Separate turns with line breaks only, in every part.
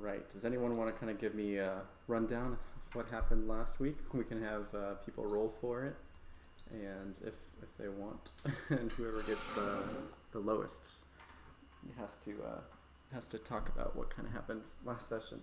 right. Does anyone want to kind of give me a rundown of what happened last week? We can have people roll for it, and if they want, and whoever gets the lowest has to talk about what kind of happened last session.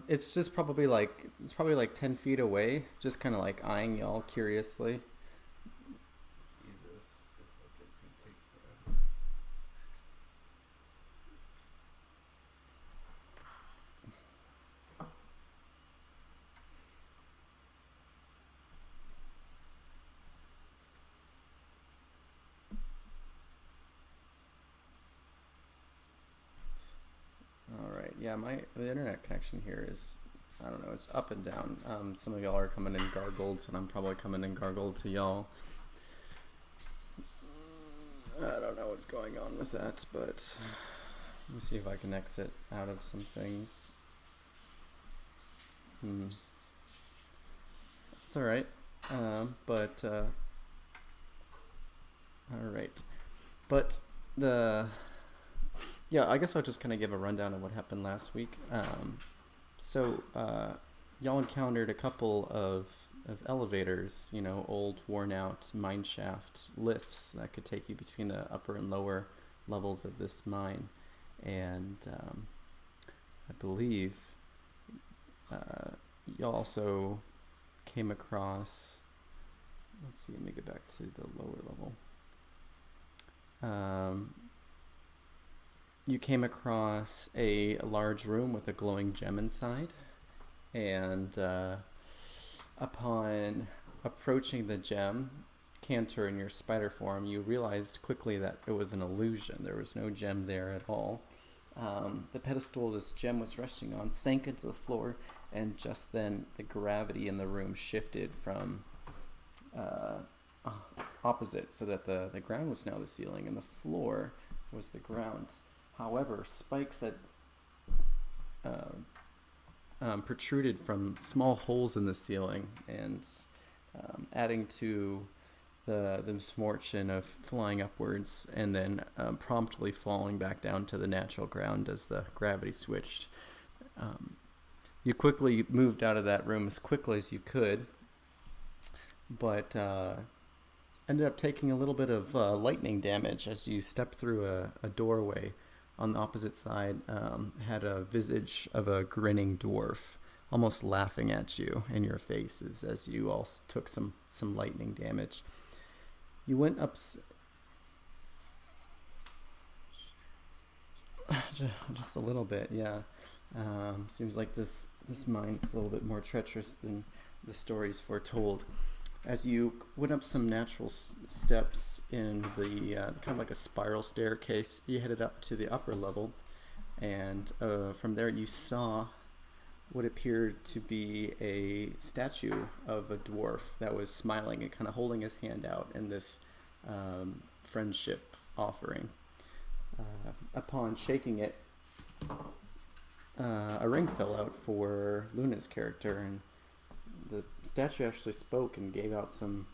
It's just probably like 10 feet away, just kind of like eyeing y'all curiously.
Jesus, this update's gonna take forever.
All right, yeah, the internet connection here is, I don't know, it's up and down. Some of y'all are coming in gargled, and I'm probably coming in gargled to y'all. I don't know what's going on with that, but let me see if I can exit out of some things. It's all right, but all right, but yeah, I guess I'll just kind of give a rundown of what happened last week. So y'all encountered a couple of elevators, old worn out mine shaft lifts that could take you between the upper and lower levels of this mine. And I believe y'all also came across, let's see, let me get back to the lower level. You came across a large room with a glowing gem inside, and upon approaching the gem, Cantor, in your spider form, you realized quickly that it was an illusion. There was no gem there at all. The pedestal this gem was resting on sank into the floor, and just then the gravity in the room shifted from opposite, so that the ground was now the ceiling and the floor was the ground. However, spikes that protruded from small holes in the ceiling, and adding to the misfortune of flying upwards and then promptly falling back down to the natural ground as the gravity switched. You quickly moved out of that room as quickly as you could, but ended up taking a little bit of lightning damage as you stepped through a doorway. On the opposite side, had a visage of a grinning dwarf, almost laughing at you in your faces as you all took some lightning damage. You went up just a little bit, yeah. Seems like this mine is a little bit more treacherous than the stories foretold. As you went up some natural steps in the kind of like a spiral staircase, you headed up to the upper level, and from there you saw what appeared to be a statue of a dwarf that was smiling and kind of holding his hand out in this friendship offering. Upon shaking it, a ring fell out for Luna's character, and the statue actually spoke and gave out some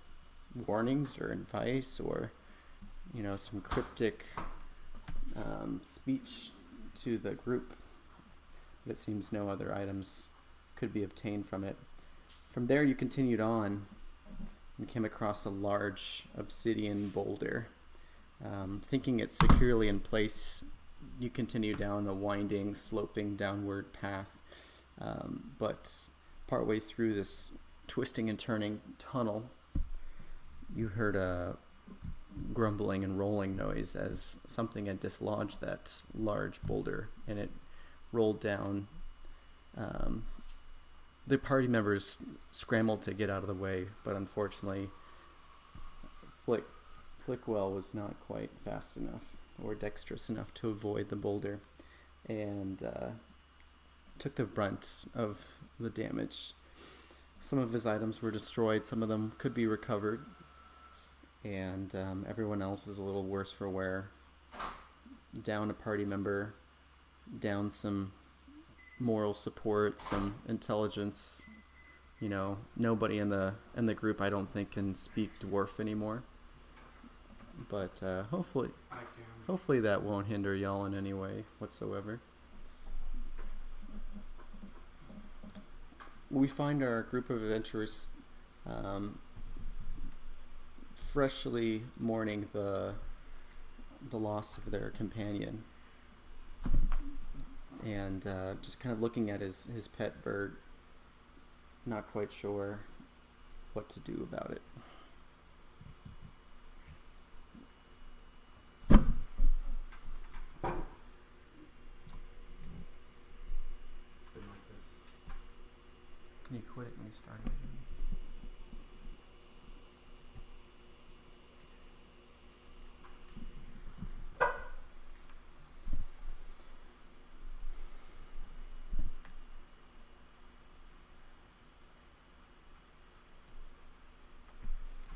warnings or advice, or some cryptic speech to the group, but it seems no other items could be obtained from it. From there you continued on, and came across a large obsidian boulder. Thinking it's securely in place, you continue down a winding, sloping downward path. But partway through this twisting and turning tunnel, you heard a grumbling and rolling noise as something had dislodged that large boulder and it rolled down. The party members scrambled to get out of the way, but unfortunately Flickwell was not quite fast enough or dexterous enough to avoid the boulder, and took the brunt of the damage. Some of his items were destroyed, some of them could be recovered, and everyone else is a little worse for wear. Down a party member, down some moral support, some intelligence. You know, nobody in the group I don't think can speak dwarf anymore. But hopefully
I can.
hopefully that won't hinder y'all in any way whatsoever. We find our group of adventurers freshly mourning the loss of their companion, and just kind of looking at his pet bird, not quite sure what to do about it.
It's been like this.
Can you quit it when you start?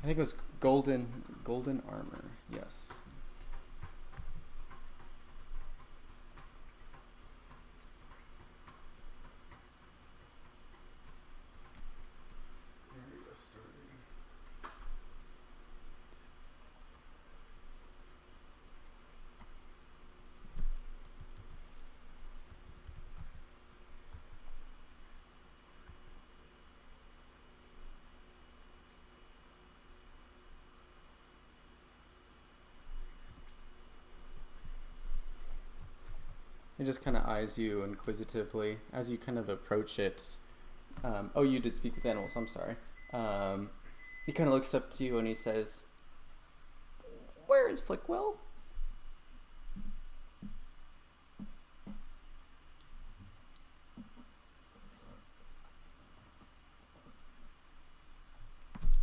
I think it was golden armor. Yes.
Area starting.
It just kind of eyes you inquisitively as you kind of approach it. Oh, you did speak with animals. I'm sorry. He kind of looks up to you and he says, "Where is Flickwell?"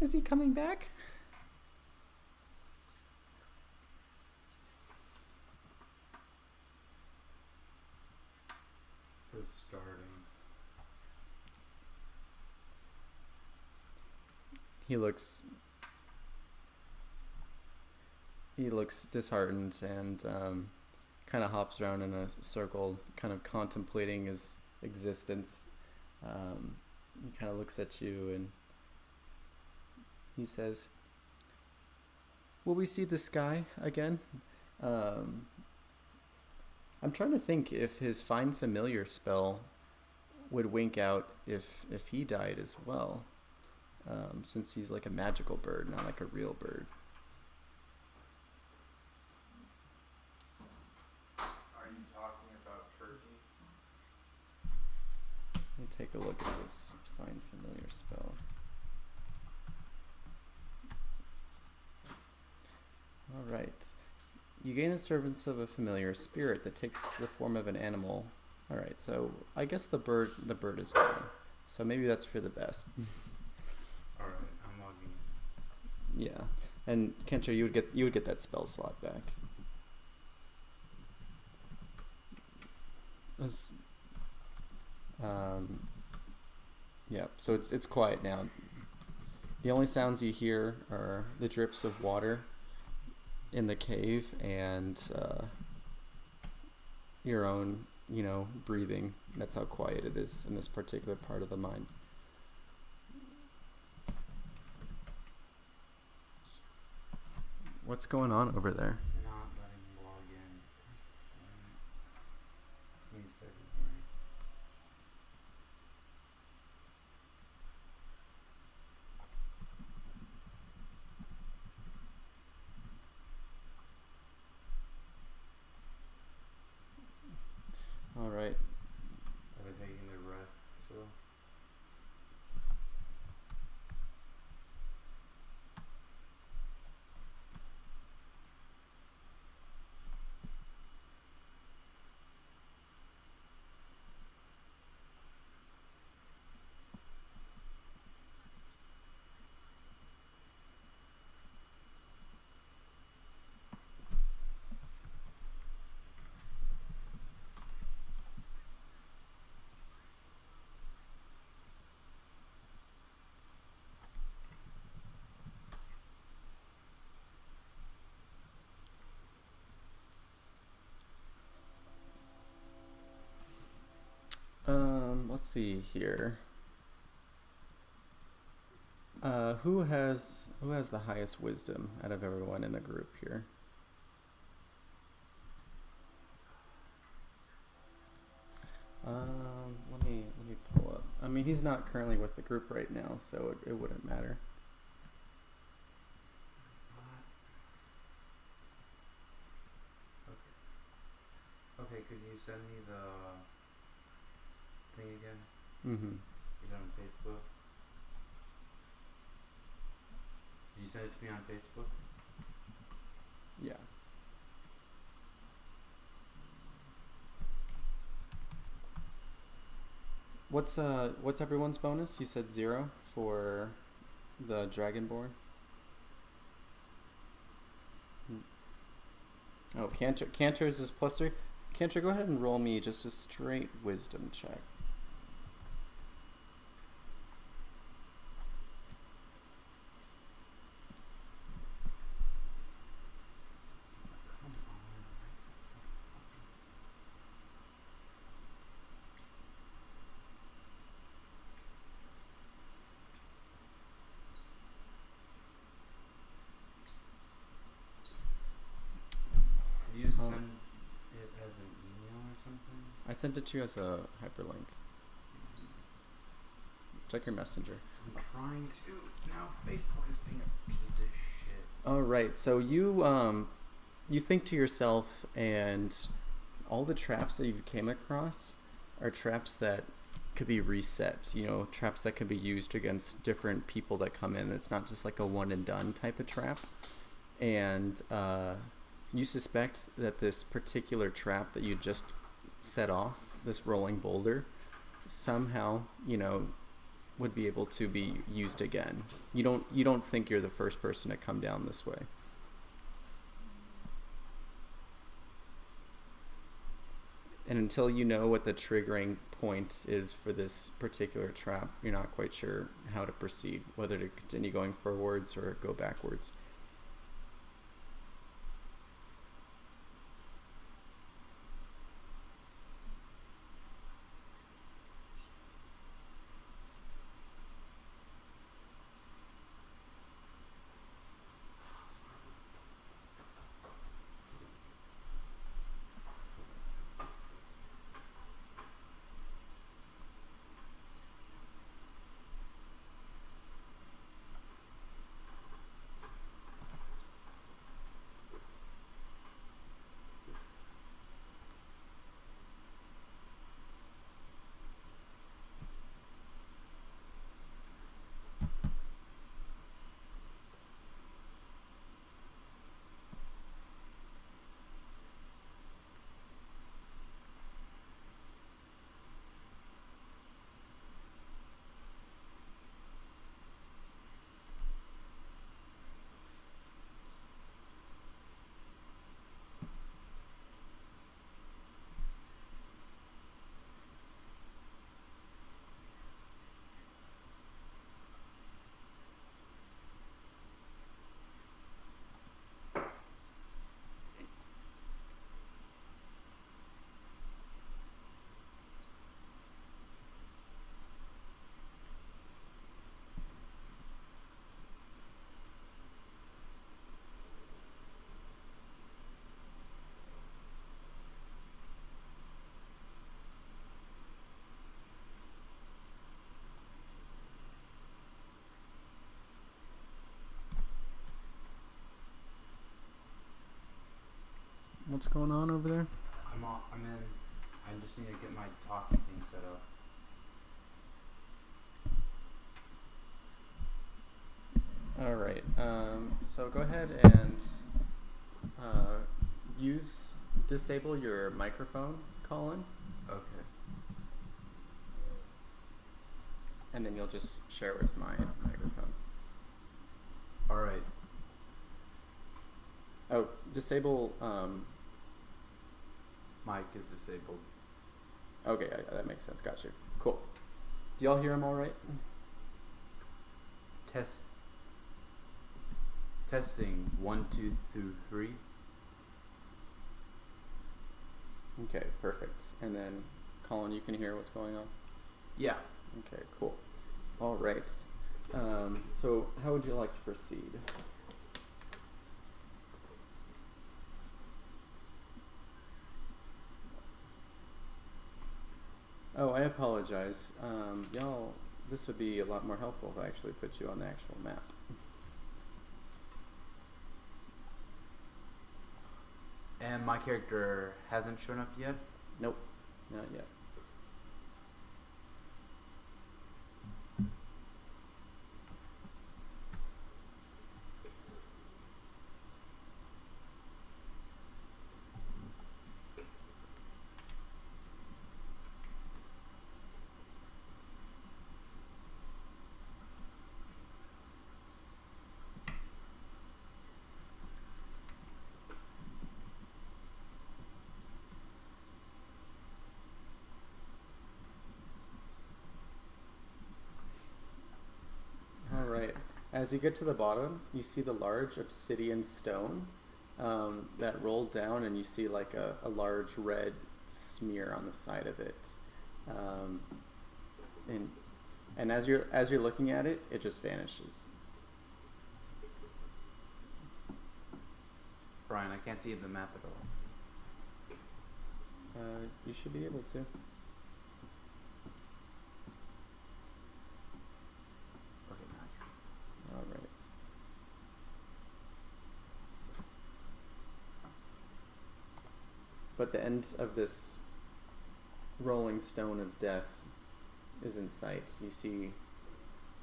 Is he coming back?
It says starting.
He looks disheartened and kind of hops around in a circle, kind of contemplating his existence. He kind of looks at you and he says, "Will we see the sky again?" I'm trying to think if his Find Familiar spell would wink out if he died as well, since he's like a magical bird, not like a real bird.
Are you talking about Turkey?
Let me take a look at this Find Familiar spell. All right. You gain the servants of a familiar spirit that takes the form of an animal. All right, so I guess the bird is gone. So maybe that's for the best.
All right, I'm logging in.
Yeah, and Kensho, you would get that spell slot back. Yeah. So it's quiet now. The only sounds you hear are the drips of water in the cave and your own, breathing. That's how quiet it is in this particular part of the mine. What's going on over there?
It's not letting me log in. Give me a second here.
Let's see here. Who has the highest wisdom out of everyone in the group here? Let me pull up. I mean, he's not currently with the group right now, so it wouldn't matter.
Okay, could you send me the thing again?
Mm-hmm.
Is it on Facebook? Did you send it to me on Facebook?
Yeah. What's everyone's bonus? You said 0 for the Dragonborn. Oh, Cantor's is +3. Cantor, go ahead and roll me just a straight wisdom check.
Come on, why is this so fucking... Could you send it as an email or something?
I sent it to you as a hyperlink. Check your messenger.
I'm trying to. Now Facebook is being a piece of shit.
All right, so you think to yourself, and all the traps that you came across are traps that could be reset. You know, traps that could be used against different people that come in. It's not just like a one and done type of trap. And you suspect that this particular trap that you just set off, this rolling boulder, somehow, you know, would be able to be used again. You don't think you're the first person to come down this way. And until you know what the triggering point is for this particular trap, you're not quite sure how to proceed, whether to continue going forwards or go backwards. What's going on over there?
I'm in. I just need to get my talking thing set up.
All right. So go ahead and disable your microphone, Colin,
Okay.
and then you'll just share with my microphone.
Alright.
Oh, disable.
Mic is disabled.
Okay, that makes sense. Got you. Cool. Do y'all hear him all right?
Testing 1, 2, 3.
Okay, perfect. And then Colin, you can hear what's going on?
Yeah.
Okay, cool. All right. So how would you like to proceed? Oh, I apologize. Y'all, this would be a lot more helpful if I actually put you on the actual map.
And my character hasn't shown up yet?
Nope, not yet. All right. As you get to the bottom, you see the large obsidian stone that rolled down, and you see like a large red smear on the side of it. Um, and as you're looking at it, it just vanishes.
Brian, I can't see the map at all.
You should be able to.
Okay, now I can.
All right. But the end of this rolling stone of death is in sight. You see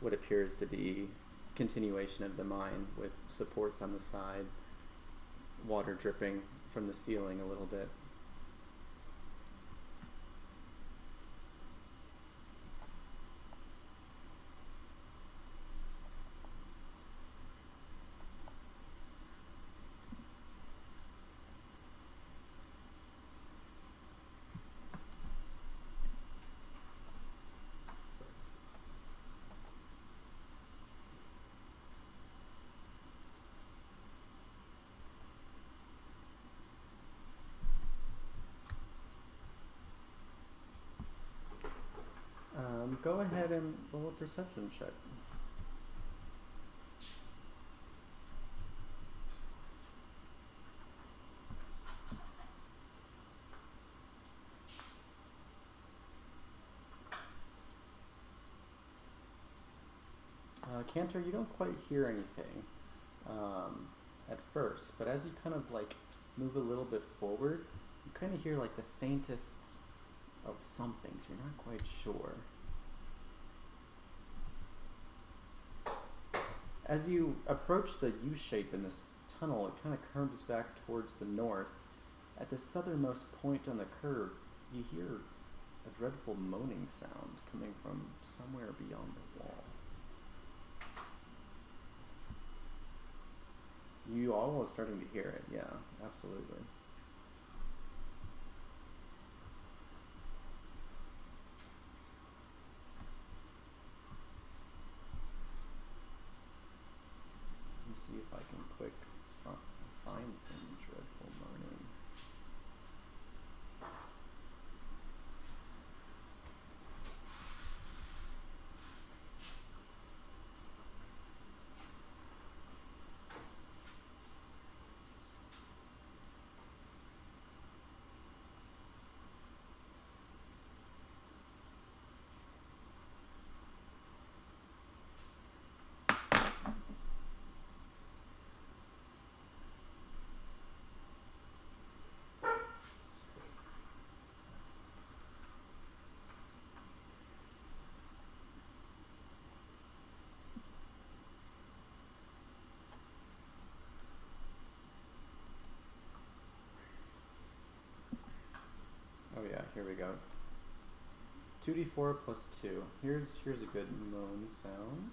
what appears to be continuation of the mine with supports on the side, water dripping from the ceiling a little bit. Go ahead and roll a perception check. Cantor, you don't quite hear anything at first, but as you kind of like move a little bit forward, you kind of hear like the faintest of something, so you're not quite sure. As you approach the U shape in this tunnel, it kind of curves back towards the north. At the southernmost point on the curve, you hear a dreadful moaning sound coming from somewhere beyond the wall. You all are starting to hear it, yeah, absolutely. Let me see if I can quick find some dreadful moaning. Oh yeah, here we go. 2d4 plus 2. Here's a good moan sound.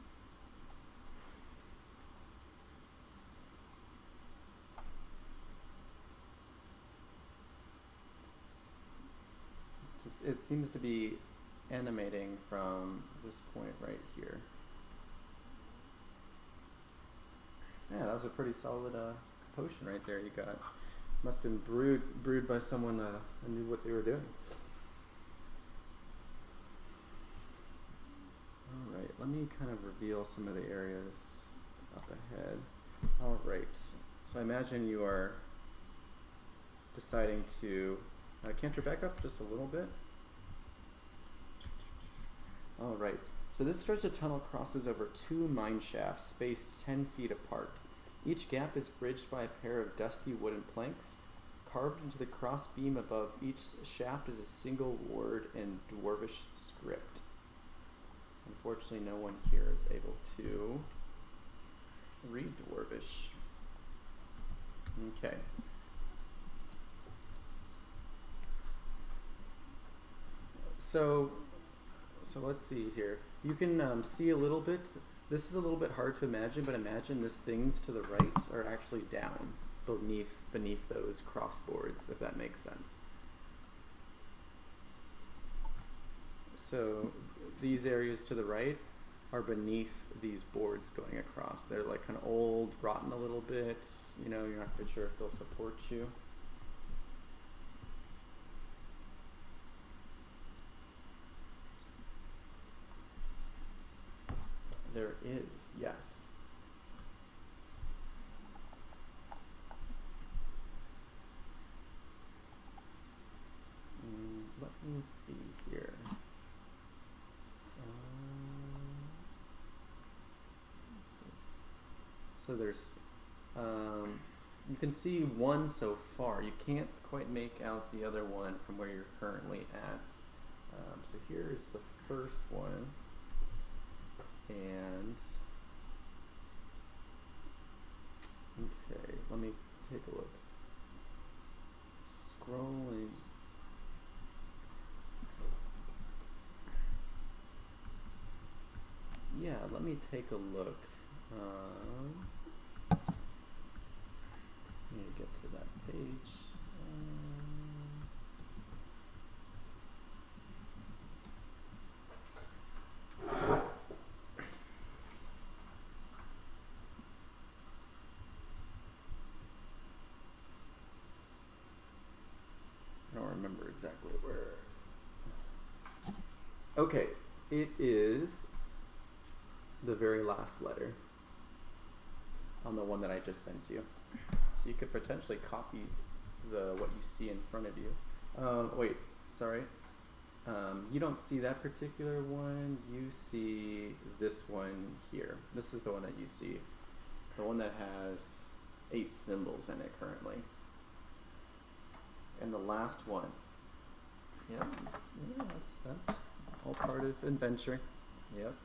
It's just, it seems to be animating from this point right here. Yeah, that was a pretty solid potion right there you got. Must have been brewed by someone who knew what they were doing. let me kind of reveal some of the areas up ahead. All right, so I imagine you are deciding to canter back up just a little bit. All right, so this stretch of tunnel crosses over 2 mine shafts spaced 10 feet apart. Each gap is bridged by a pair of dusty wooden planks. Carved into the cross beam above each shaft is a single word in Dwarvish script. Unfortunately, no one here is able to read Dwarvish. Okay. So let's see here. You can see a little bit. This is a little bit hard to imagine, but imagine these things to the right are actually down beneath those crossboards, if that makes sense. So these areas to the right are beneath these boards going across. They're like kind of old, rotten a little bit. You know, you're not quite sure if they'll support you. There is, yes. Let me see here. So there's, you can see one so far. You can't quite make out the other one from where you're currently at. So here's the first one. And, okay, let me take a look. Scrolling. Yeah, let me take a look. Let me get to that page. I don't remember exactly where. Okay, it is the very last letter on the one that I just sent you. So you could potentially copy what you see in front of you. Wait, sorry. You don't see that particular one. You see this one here. This is the one that you see. The one that has 8 symbols in it currently. And the last one. Yep. Yeah, that's all part of adventure. Yep.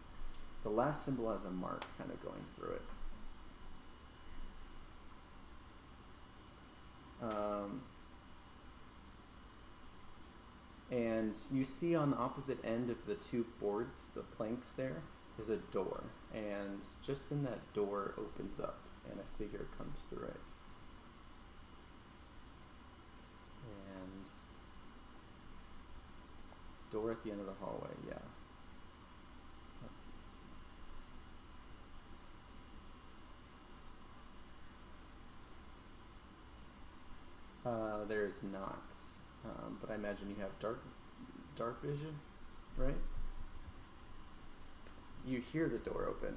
The last symbol has a mark kind of going through it. And you see on the opposite end of the 2 boards, the planks there, is a door. And just then that door opens up and a figure comes through it. And door at the end of the hallway, yeah. There's not, but I imagine you have dark vision, right? You hear the door open.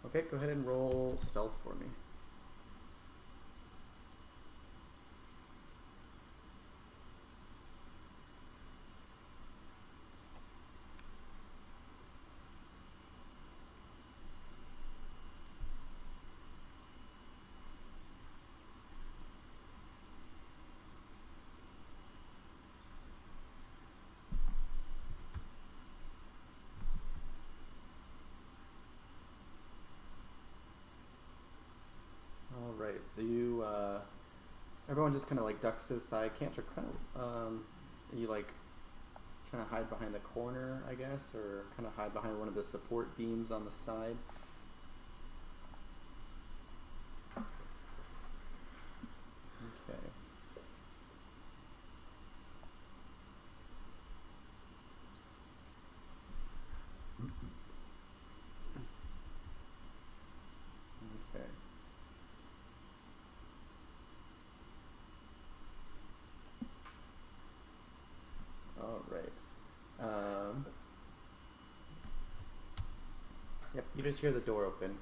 Okay, go ahead and roll stealth for me. Alright, so you, everyone just kind of like ducks to the side. Cantor kind of, you like trying to hide behind the corner, I guess, or kind of hide behind one of the support beams on the side. Okay. Okay. Yep, you just hear the door open.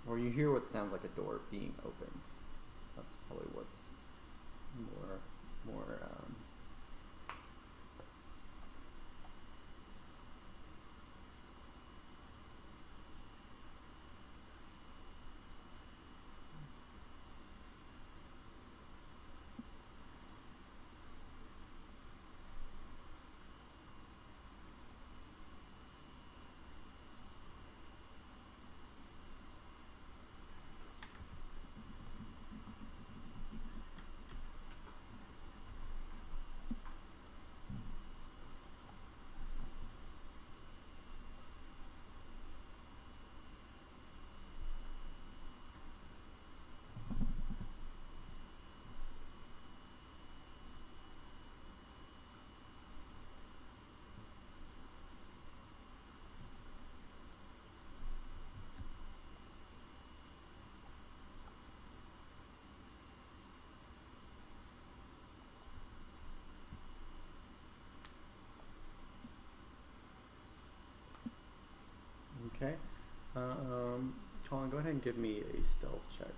Or you hear what sounds like a door being opened. That's probably what's more. Okay. Colin, go ahead and give me a stealth check.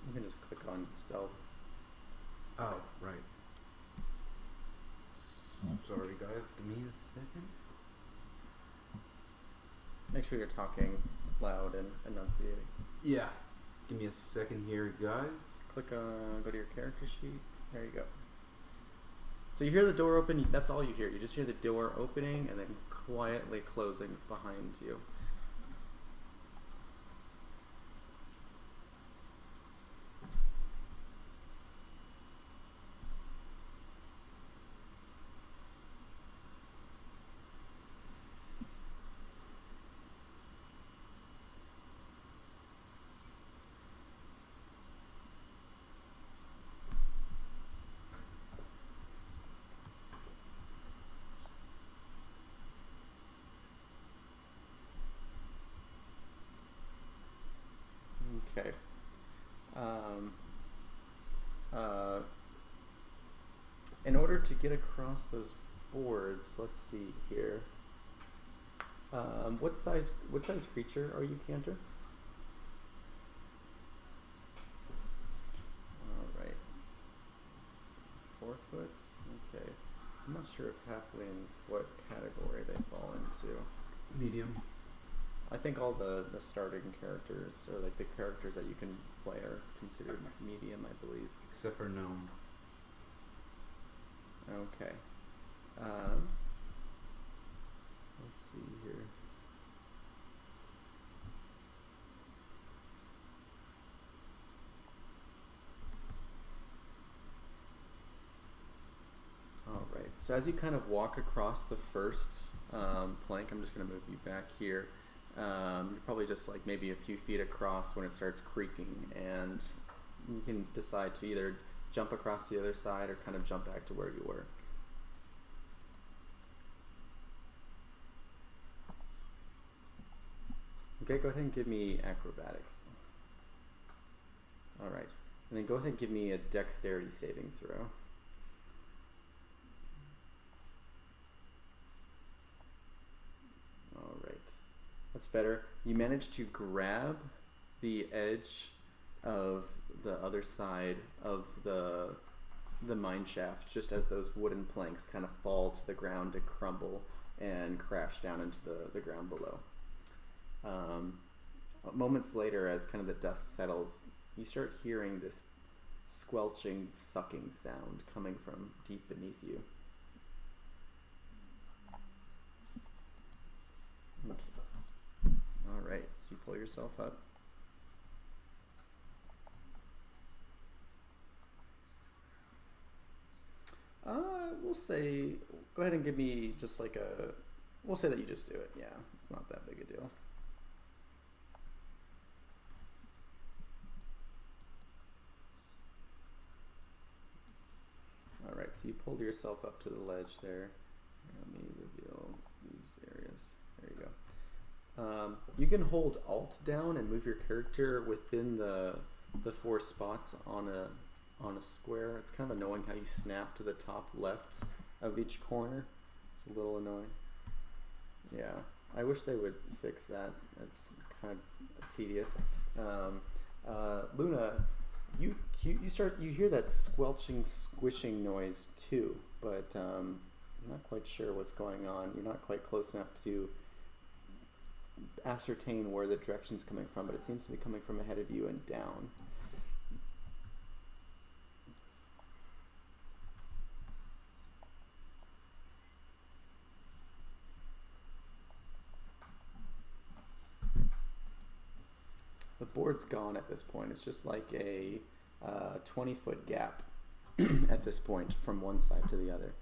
You can just click on stealth.
Oh, right. Sorry, guys. Give me a second.
Make sure you're talking loud and enunciating.
Yeah. Give me a second here, guys.
Click on, go to your character sheet. There you go. So you hear the door open. That's all you hear. You just hear the door opening and then quietly closing behind you. Okay. In order to get across those boards, let's see here. What size creature are you, Cantor? All right. 4 foot. Okay. I'm not sure if halflings what category they fall into.
Medium.
I think all the starting characters, or like the characters that you can play, are considered medium, I believe.
Except for gnome.
Okay. Let's see here. All right. So as you kind of walk across the first plank, I'm just going to move you back here. You're probably just like maybe a few feet across when it starts creaking, and you can decide to either jump across the other side or kind of jump back to where you were. Okay, go ahead and give me acrobatics. All right, and then go ahead and give me a dexterity saving throw. All right, that's better. You managed to grab the edge of the other side of the mine shaft just as those wooden planks kind of fall to the ground and crumble and crash down into the ground below. Moments later, as kind of the dust settles, you start hearing this squelching, sucking sound coming from deep beneath you. Okay. All right, so you pull yourself up. We'll say, go ahead and give me just like we'll say that you just do it. Yeah, it's not that big a deal. All right, so you pulled yourself up to the ledge there. Let me reveal these areas. There you You can hold Alt down and move your character within the 4 spots on a square. It's kind of annoying how you snap to the top left of each corner. It's a little annoying. Yeah, I wish they would fix that. It's kind of tedious. Luna, you hear that squelching, squishing noise too, but I'm not quite sure what's going on. You're not quite close enough to ascertain where the direction's coming from, but it seems to be coming from ahead of you and down. The board's gone at this point. It's just like a 20-foot gap at this point from one side to the other.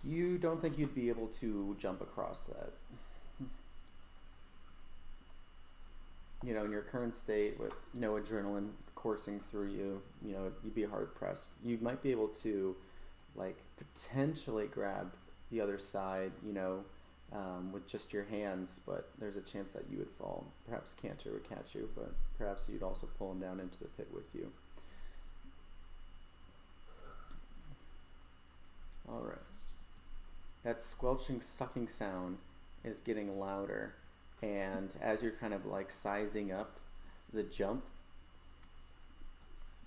You don't think you'd be able to jump across that? You know, in your current state with no adrenaline coursing through you, you know, you'd be hard pressed. You might be able to, like, potentially grab the other side, you know, with just your hands, but there's a chance that you would fall. Perhaps Cantor would catch you, but perhaps you'd also pull him down into the pit with you. All right. That squelching, sucking sound is getting louder. And as you're kind of like sizing up the jump,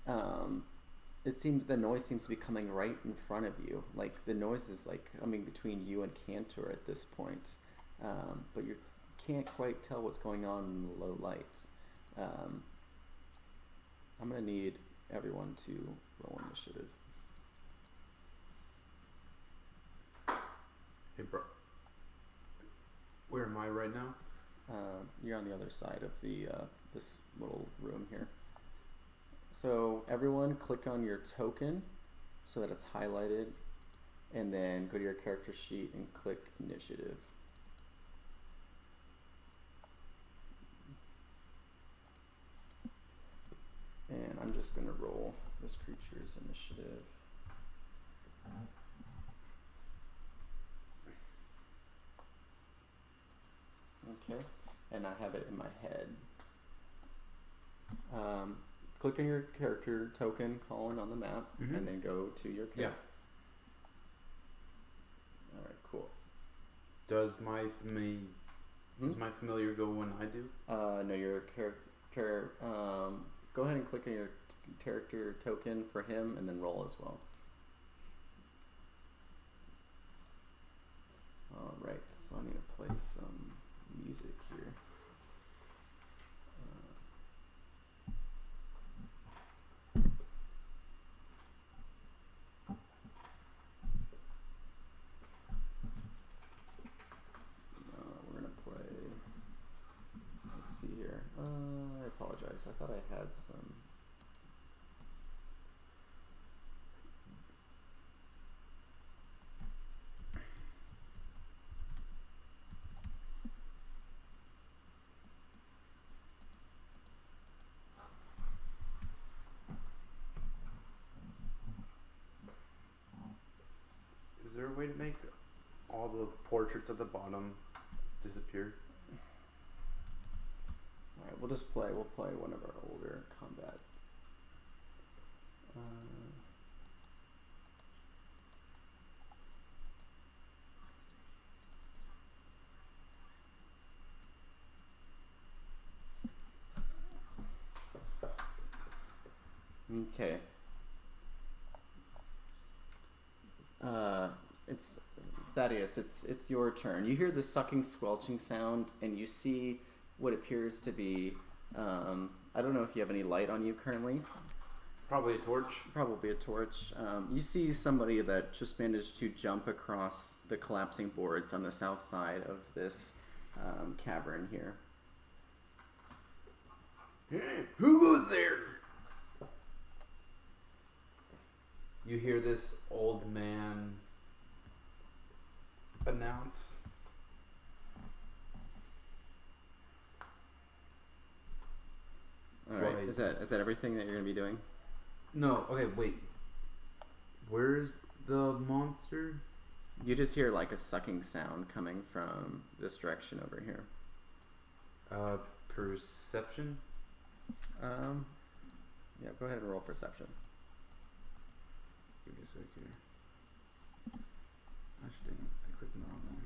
the noise seems to be coming right in front of you. Like the noise is like coming between you and Cantor at this point, but you can't quite tell what's going on in the low light. I'm gonna need everyone to roll initiative.
Hey, bro. Where am I right now?
You're on the other side of the this little room here. So everyone click on your token so that it's highlighted, and then go to your character sheet and click initiative. And I'm just going to roll this creature's initiative. Okay, and I have it in my head. Click on your character token, Colin, on the map, and then go to your character.
Yeah.
All right, cool.
Does my familiar go when I do?
No, your character. Go ahead and click on your character token for him, and then roll as well. All right, so I need to play some music here. We're gonna play. Let's see here. I apologize. I thought I had some.
Is there a way to make all the portraits at the bottom disappear?
Alright, we'll just play. We'll play one of our older combat. Okay. It's Thaddeus. It's your turn. You hear the sucking, squelching sound, and you see what appears to be. I don't know if you have any light on you currently.
Probably a torch.
Probably a torch. You see somebody that just managed to jump across the collapsing boards on the south side of this cavern here.
Who goes there? You hear this old man announce.
All right.
Right.
Is that everything that you're gonna be doing?
No. Okay. Wait. Where's the monster?
You just hear like a sucking sound coming from this direction over here.
Perception.
Yeah. Go ahead and roll perception.
Give me a sec here. Actually, I clicked the wrong one.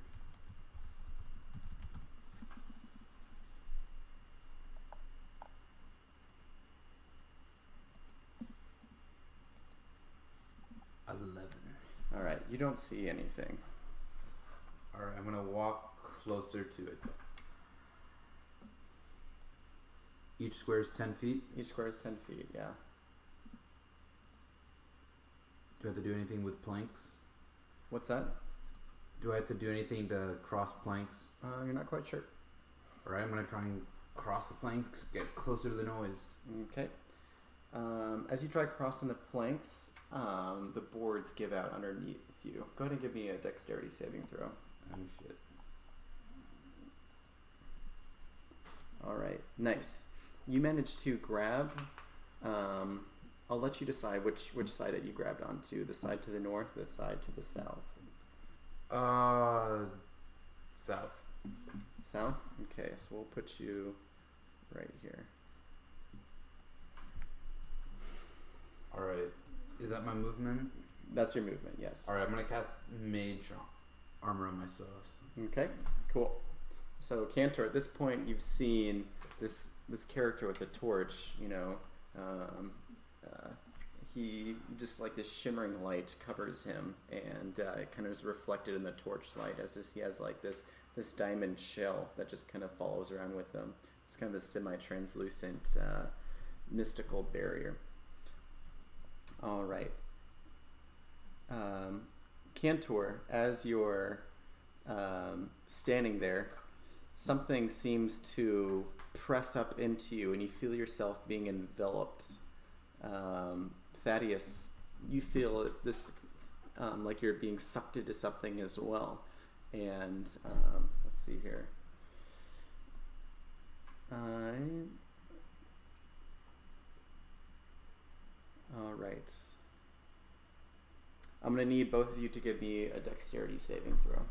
All right. You don't see anything.
All right, I'm gonna walk closer to it. Each square is 10 feet.
Each square is 10 feet. Yeah.
Do I have to do anything with planks?
What's that?
Do I have to do anything to cross planks?
You're not quite sure.
All right, I'm gonna try and cross the planks, get closer to the noise.
Okay. As you try crossing the planks, the boards give out underneath you. Go ahead and give me a dexterity saving throw.
Oh shit.
All right. Nice. You managed to grab. I'll let you decide which side that you grabbed onto. The side to the north, the side to the south.
South.
South? Okay, so we'll put you right here.
Alright. Is that my movement?
That's your movement, yes.
Alright, I'm gonna cast Mage Armor on myself.
Okay, cool. So Cantor, at this point you've seen this character with the torch, you know, he just like this shimmering light covers him, and it kind of is reflected in the torch light as he has like this diamond shell that just kind of follows around with him. It's kind of a semi-translucent mystical barrier. All right. Cantor, as you're standing there, something seems to press up into you and you feel yourself being enveloped. Thaddeus, you feel this like you're being sucked into something as well. And let's see here. All right. I'm going to need both of you to give me a dexterity saving throw.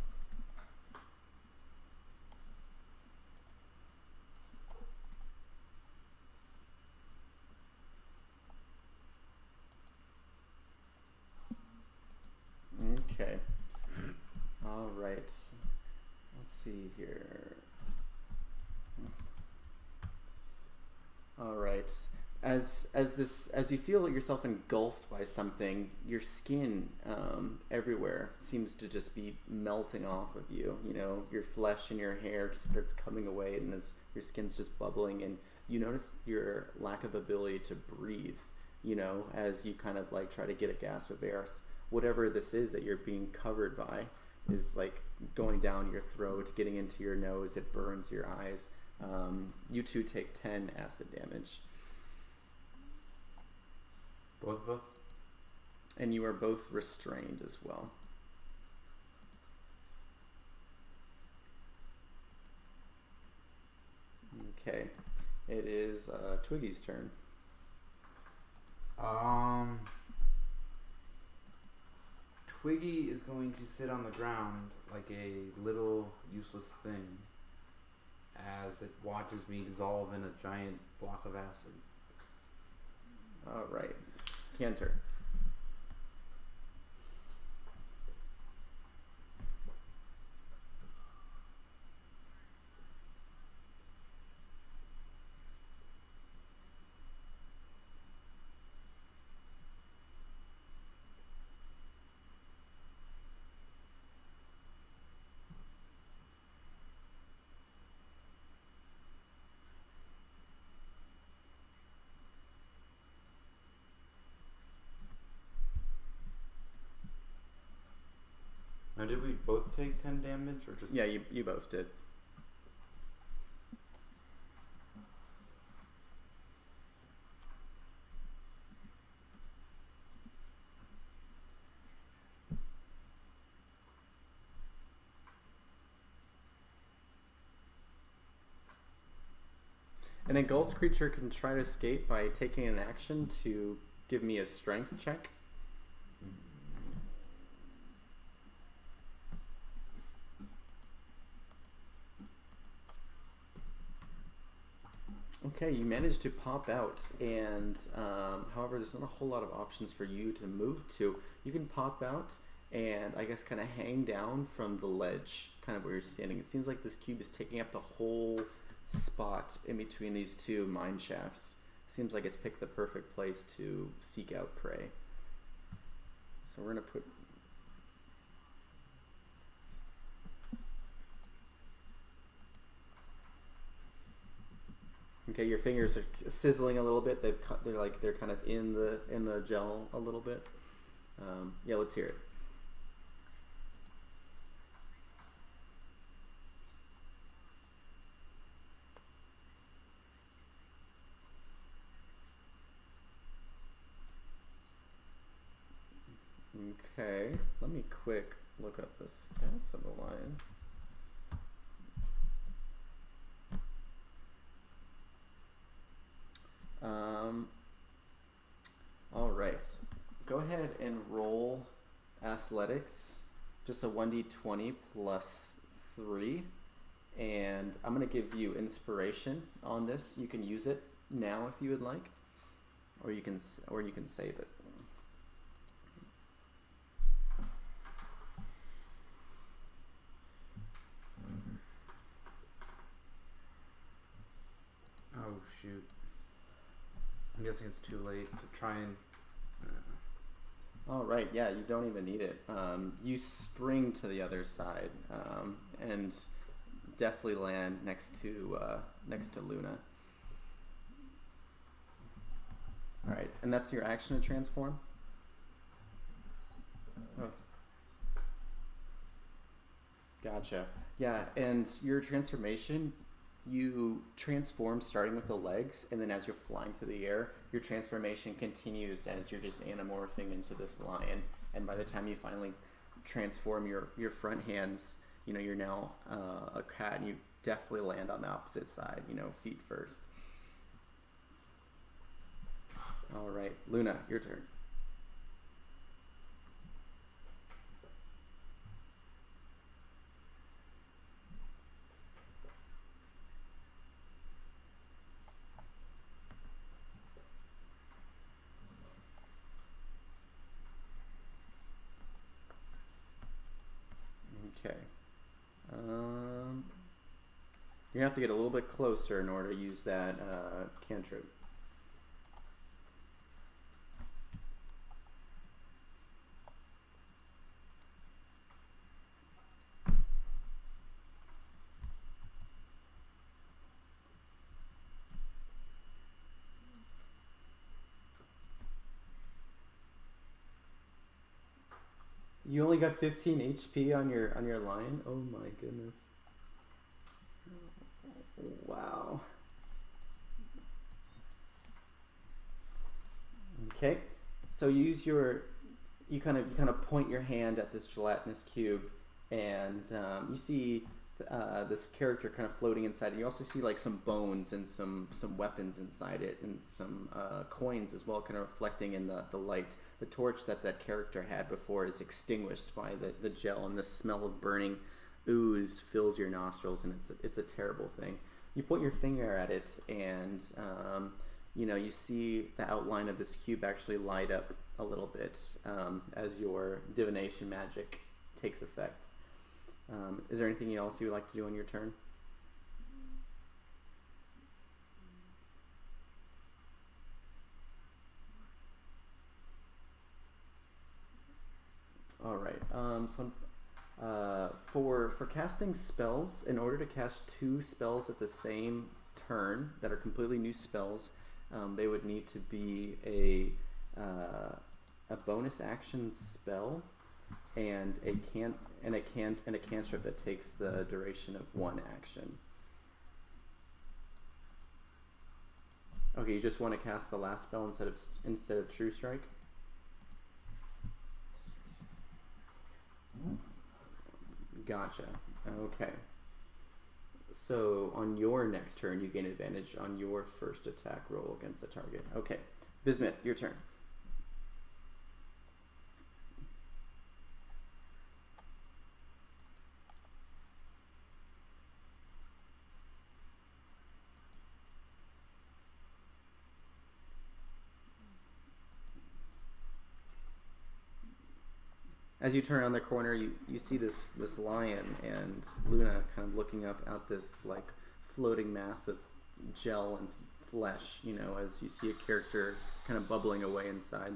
Okay. All right. Let's see here. All right. As you feel yourself engulfed by something, your skin everywhere seems to just be melting off of you. You know, your flesh and your hair just starts coming away, and as your skin's just bubbling, and you notice your lack of ability to breathe. You know, as you kind of like try to get a gasp of air. Whatever this is that you're being covered by is like going down your throat, getting into your nose. It burns your eyes. You two take 10 acid damage.
Both of us?
And you are both restrained as well. Okay. It is Twiggy's turn.
Twiggy is going to sit on the ground like a little useless thing as it watches me dissolve in a giant block of acid.
All right. Cantor.
Now, did we both take 10 damage or just...
Yeah, you both did. An engulfed creature can try to escape by taking an action to give me a strength check. Okay, you managed to pop out, and however, there's not a whole lot of options for you to move to. You can pop out and I guess kind of hang down from the ledge, kind of where you're standing. It seems like this cube is taking up the whole spot in between these two mine shafts. Seems like it's picked the perfect place to seek out prey. So we're gonna put. Okay, your fingers are sizzling a little bit. They're kind of in the gel a little bit. Yeah, let's hear it. Okay, let me quick look up the stats of the lion. All right, go ahead and roll athletics, just a 1d20 plus 3, and I'm gonna give you inspiration on this. You can use it now if you would like, or you can save it.
Oh shoot. I'm guessing it's too late to try and.
All right, yeah, you don't even need it. You spring to the other side and definitely land next to Luna. All right, and that's your action to transform. Oh, gotcha. Yeah, and your transformation, you transform starting with the legs, and then as you're flying through the air, your transformation continues as you're just anamorphing into this lion. And by the time you finally transform your front hands, you're now a cat, and you definitely land on the opposite side, feet first. All right, Luna, your turn. Okay. You're gonna have to get a little bit closer in order to use that cantrip. You only got 15 HP on your lion? Oh my goodness. Wow. Okay. So you kind of point your hand at this gelatinous cube, and you see this character kind of floating inside. And you also see like some bones and some weapons inside it, and some coins as well, kind of reflecting in the light. The torch that character had before is extinguished by the gel, and the smell of burning ooze fills your nostrils, and it's a terrible thing. You point your finger at it, and you see the outline of this cube actually light up a little bit as your divination magic takes effect. Is there anything else you would like to do on your turn? All right. For casting spells, in order to cast 2 spells at the same turn that are completely new spells, they would need to be a bonus action spell and a cantrip that takes the duration of 1 action. Okay, you just want to cast the last spell instead of True Strike? Gotcha. Okay. So on your next turn, you gain advantage on your first attack roll against the target. Okay, Bismuth, your turn. As you turn around the corner, you see this lion and Luna kind of looking up at this like floating mass of gel and flesh, you know, as you see a character kind of bubbling away inside.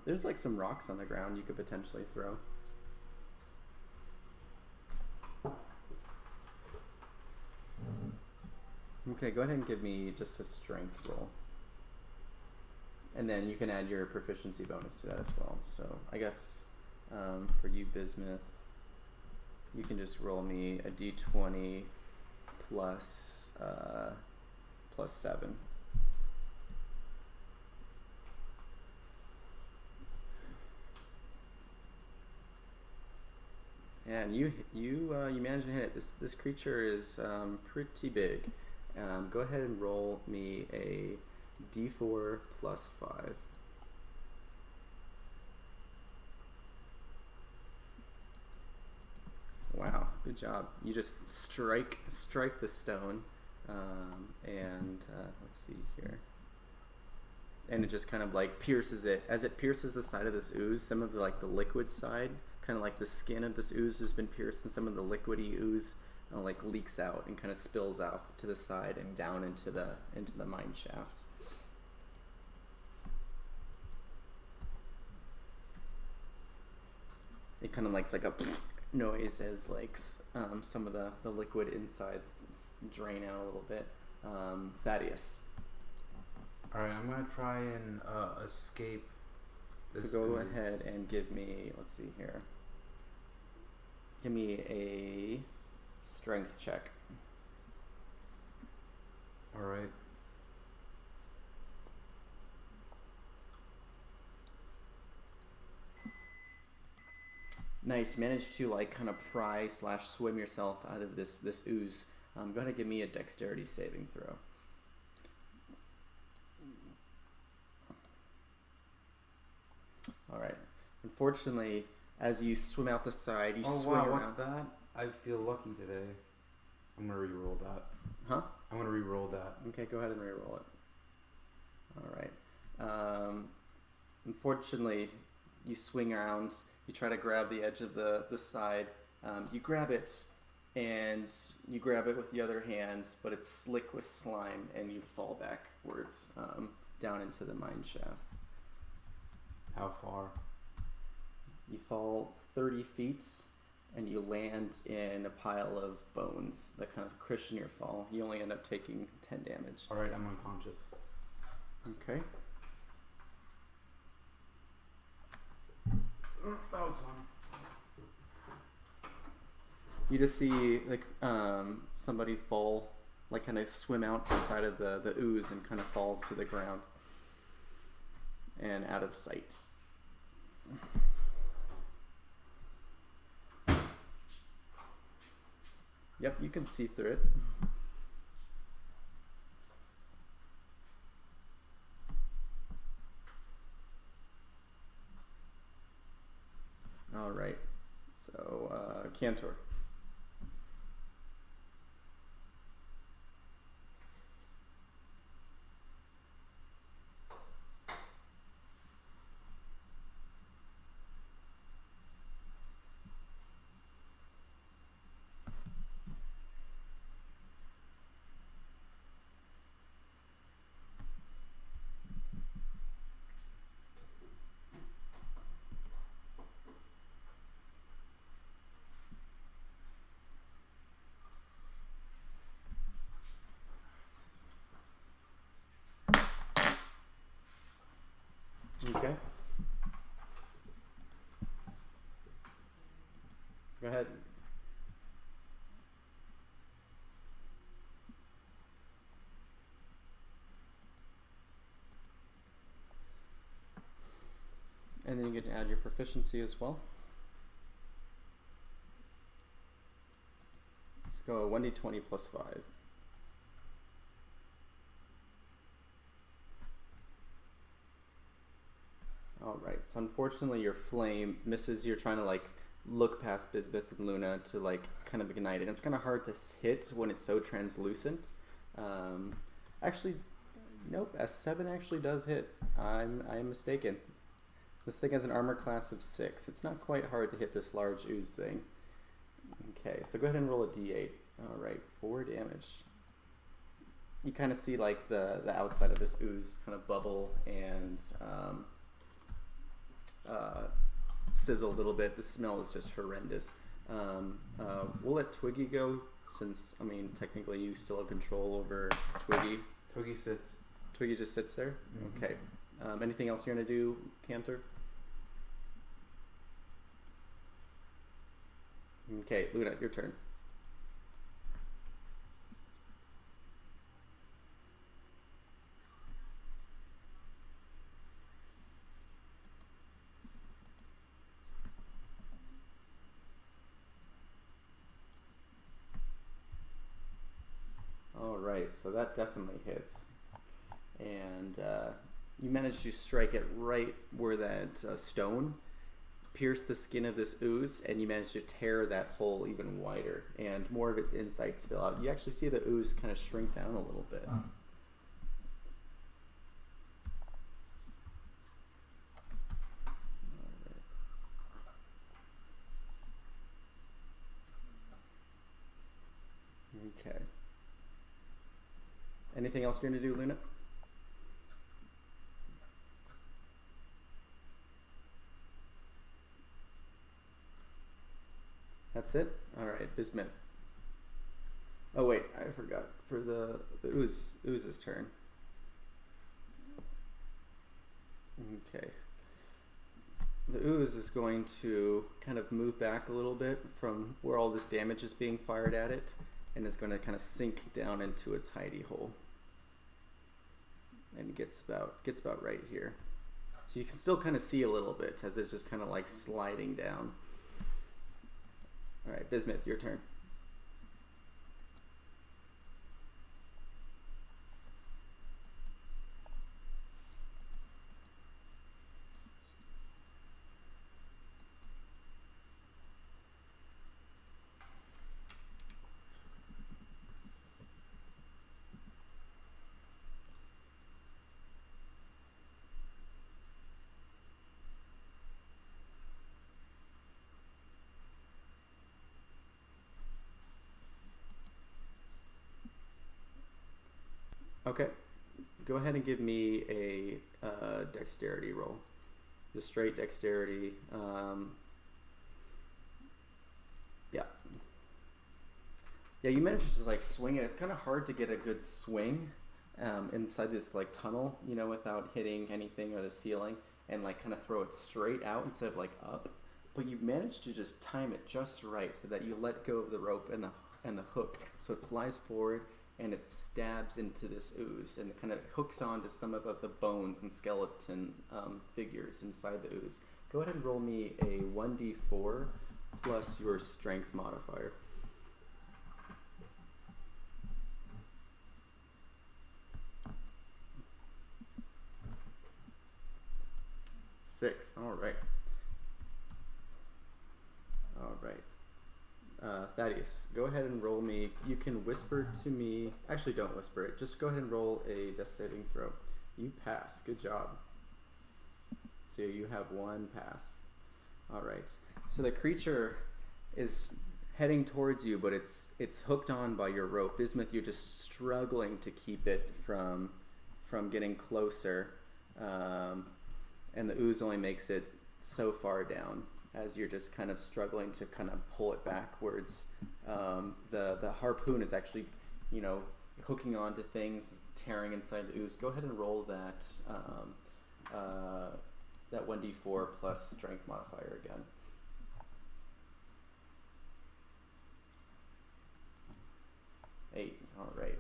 There's like some rocks on the ground you could potentially throw. Okay, go ahead and give me just a strength roll. And then you can add your proficiency bonus to that as well. So I guess for you, Bismuth, you can just roll me a d20 plus 7. And you managed to hit it. This creature is pretty big. Go ahead and roll me a d4 plus 5. Wow, good job. You just strike the stone, and let's see here. And it just kind of like pierces it. As it pierces the side of this ooze, some of the liquid side, kind of like the skin of this ooze has been pierced, and some of the liquidy ooze like leaks out and kind of spills off to the side and down into the mine shaft. It kind of makes like a noise as like some of the liquid insides drain out a little bit. Thaddeus.
Alright, I'm gonna try and escape this.
So go
ooze.
ahead and give me, let's see here. Give me a strength check.
Alright.
Nice. Managed to like kind of pry / swim yourself out of this ooze. Go ahead and give me a dexterity saving throw. All right. Unfortunately, as you swim out the side, you swing
wow,
around.
what's that? I feel lucky today. I'm gonna re-roll that.
Huh?
I'm gonna re-roll that.
Okay, go ahead and re-roll it. All right. Unfortunately, you swing around. You try to grab the edge of the side. You grab it, and you grab it with the other hand, but it's slick with slime, and you fall backwards down into the mine shaft.
How far?
You fall 30 feet, and you land in a pile of bones that kind of cushion your fall. You only end up taking 10 damage.
Alright, I'm unconscious.
Okay.
That was fun.
You just see like somebody fall, like kind of swim out the side of the ooze and kind of falls to the ground and out of sight. Yep, you can see through it. All right, so Cantor. Okay. And then you can add your proficiency as well. Let's go 1d20 plus 5. Alright, so unfortunately your flame misses. You're trying to like look past Bismuth and Luna to like kind of ignite it. And it's kind of hard to hit when it's so translucent. Actually, nope, S7 actually does hit. I am mistaken. This thing has an armor class of 6. It's not quite hard to hit this large ooze thing. Okay, so go ahead and roll a d8. Alright, 4 damage. You kind of see like the outside of this ooze kind of bubble and sizzle a little bit. The smell is just horrendous. We'll let Twiggy go since, I mean, technically you still have control over Twiggy.
Twiggy sits.
Twiggy just sits there?
Mm-hmm.
Okay. Anything else you're going to do, Cantor? Okay, Luna, your turn. Alright, so that definitely hits. And you manage to strike it right where that stone pierced the skin of this ooze, and you manage to tear that hole even wider, and more of its insides spill out. You actually see the ooze kind of shrink down a little bit. Okay. Anything else you're going to do, Luna? That's it? Alright, Bismuth. Oh wait, I forgot. For the ooze's turn. Okay. The ooze is going to kind of move back a little bit from where all this damage is being fired at it, and is going to kind of sink down into its hidey hole. And it gets about right here. So you can still kind of see a little bit as it's just kind of like sliding down. Alright, Bismuth, your turn. Okay, go ahead and give me a dexterity roll. Just straight dexterity. Yeah. Yeah, you managed to like swing it. It's kind of hard to get a good swing inside this like tunnel, you know, without hitting anything or the ceiling, and like kind of throw it straight out instead of like up. But you managed to just time it just right so that you let go of the rope and the hook, so it flies forward and it stabs into this ooze and it kind of hooks onto some of the bones and skeleton figures inside the ooze. Go ahead and roll me a 1d4 plus your strength modifier. 6. All right. All right. Thaddeus, go ahead and roll me. You can whisper to me. Actually, don't whisper it. Just go ahead and roll a death saving throw. You pass. Good job. So you have 1 pass. All right. So the creature is heading towards you, but it's hooked on by your rope. Bismuth, you're just struggling to keep it from getting closer, and the ooze only makes it so far down as you're just kind of struggling to kind of pull it backwards. The harpoon is actually, you know, hooking onto things, tearing inside the ooze. Go ahead and roll that that 1d4 plus strength modifier again. 8. All right.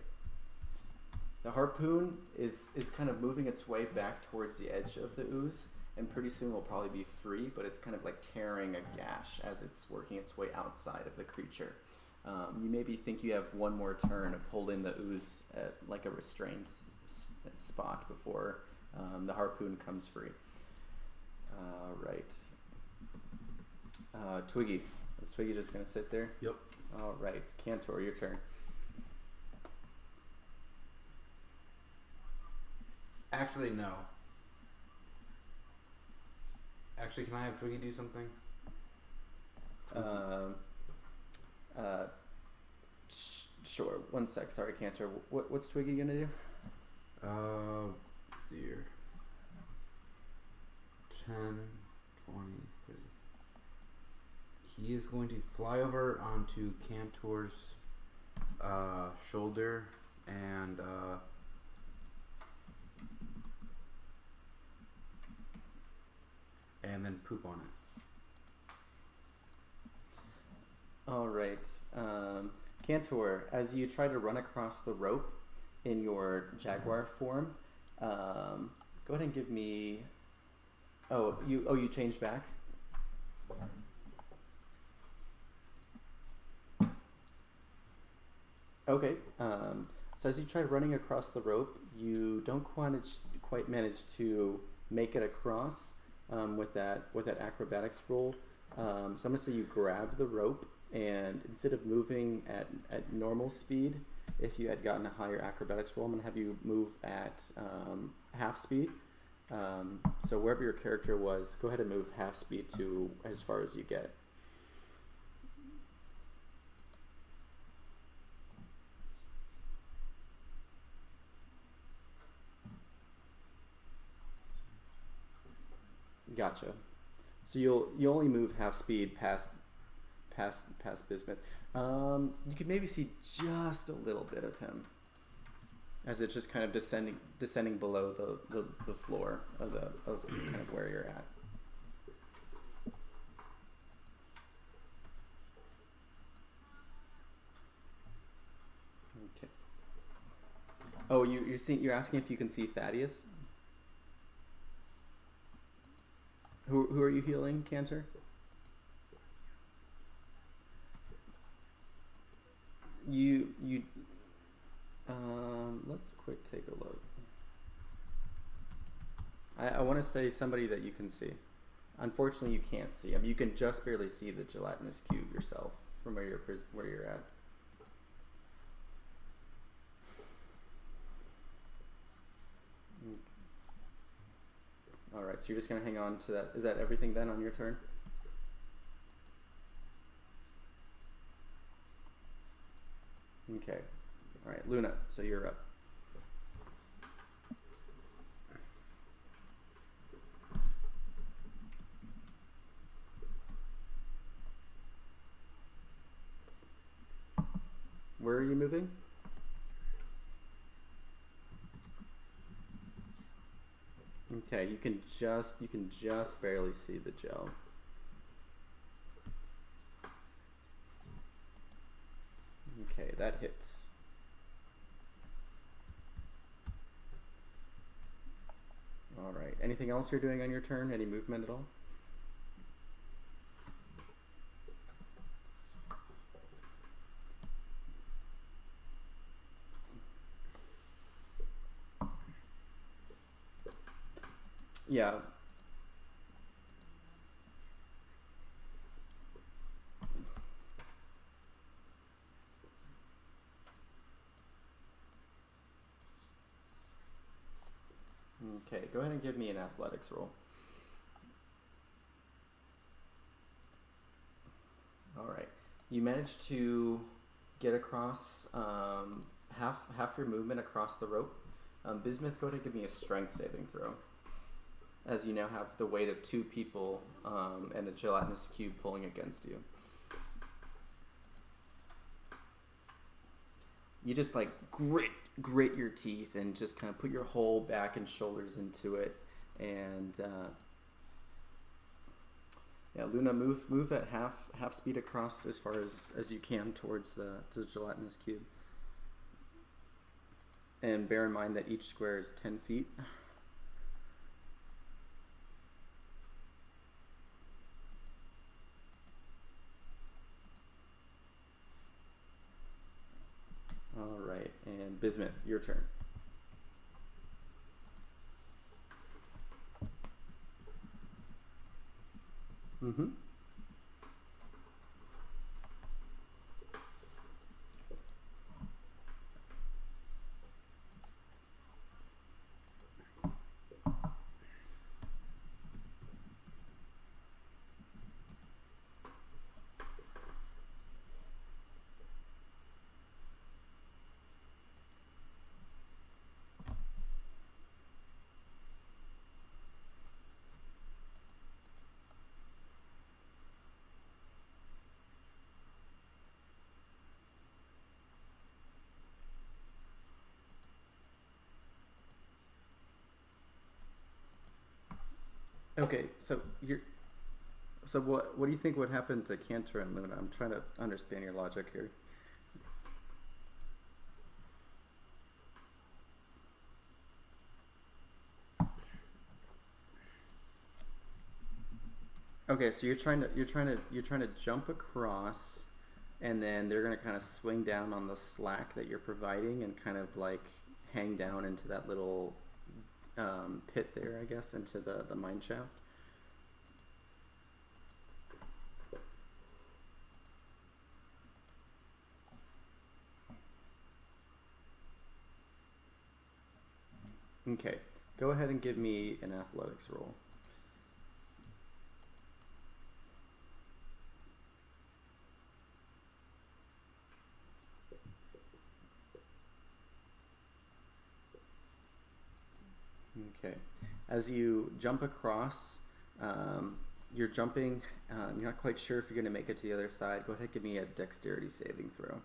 The harpoon is kind of moving its way back towards the edge of the ooze, and pretty soon will probably be free, but it's kind of like tearing a gash as it's working its way outside of the creature. You maybe think you have one more turn of holding the ooze at like a restrained spot before the harpoon comes free. Right. Twiggy. Is Twiggy just going to sit there?
Yep.
All right. Cantor, your turn.
Actually, no. Actually, can I have Twiggy do something?
Sure. One sec. Sorry, Cantor. What's Twiggy going to do?
Let's see here. 10, 20, 30. He is going to fly over onto Cantor's shoulder and then poop on it.
All right. Cantor, as you try to run across the rope in your jaguar form, go ahead and give me. You changed back. Okay. So as you try running across the rope, you don't quite manage to make it across with that acrobatics roll. So I'm gonna say you grab the rope, and instead of moving at normal speed, if you had gotten a higher acrobatics roll, I'm gonna have you move at half speed. So wherever your character was, go ahead and move half speed to as far as you get. Gotcha. So you only move half speed past Bismuth. You could maybe see just a little bit of him as it's just kind of descending below the floor of kind of where you're at. Okay. Oh, you're asking if you can see Thaddeus? Who are you healing, Cantor? Let's quick take a look. I want to say somebody that you can see. Unfortunately, you can't see. I mean, you can just barely see the gelatinous cube yourself from where you're at. All right, so you're just gonna hang on to that. Is that everything then on your turn? Okay. All right, Luna. So you're up. Where are you moving? Okay, you can just barely see the gel. Okay, that hits. All right. Anything else you're doing on your turn? Any movement at all? Yeah. Okay, go ahead and give me an athletics roll. All right. You managed to get across half your movement across the rope. Bismuth, go ahead and give me a strength saving throw, as you now have the weight of two people and a gelatinous cube pulling against you. You just like grit your teeth and just kind of put your whole back and shoulders into it, and yeah, Luna, move at half speed across as far as you can towards the gelatinous cube, and bear in mind that each square is 10 feet. Bismuth, your turn. Mm-hmm. Okay, so what do you think would happen to Cantor and Luna? I'm trying to understand your logic here. Okay, so you're trying to jump across, and then they're gonna kind of swing down on the slack that you're providing and kind of like hang down into that little pit there, I guess, into the mine shaft. Okay, go ahead and give me an athletics roll. Okay, as you jump across, you're jumping, you're not quite sure if you're going to make it to the other side. Go ahead and give me a dexterity saving throw.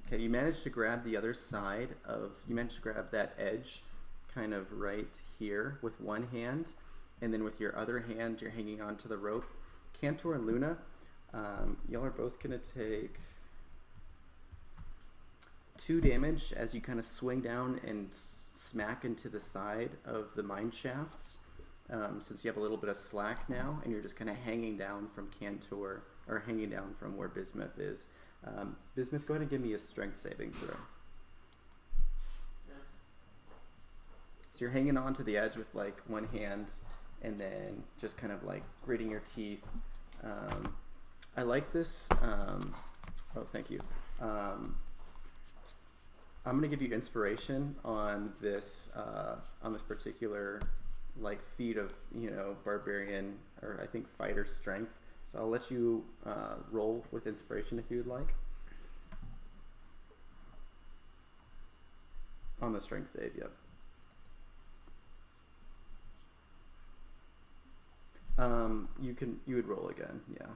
Okay, you managed to grab the other side you managed to grab that edge kind of right here with one hand, and then with your other hand, you're hanging onto the rope. Cantor and Luna, y'all are both going to take 2 damage as you kind of swing down and smack into the side of the mine shafts, since you have a little bit of slack now, and you're just kind of hanging down from Cantor, or hanging down from where Bismuth is. Bismuth, go ahead and give me a strength saving throw. So you're hanging on to the edge with like one hand, and then just kind of like gritting your teeth. I like this. Oh, thank you. I'm gonna give you inspiration on this particular like feat of barbarian, or I think fighter strength. So I'll let you roll with inspiration if you would like. On the strength save, yep. You would roll again, yeah.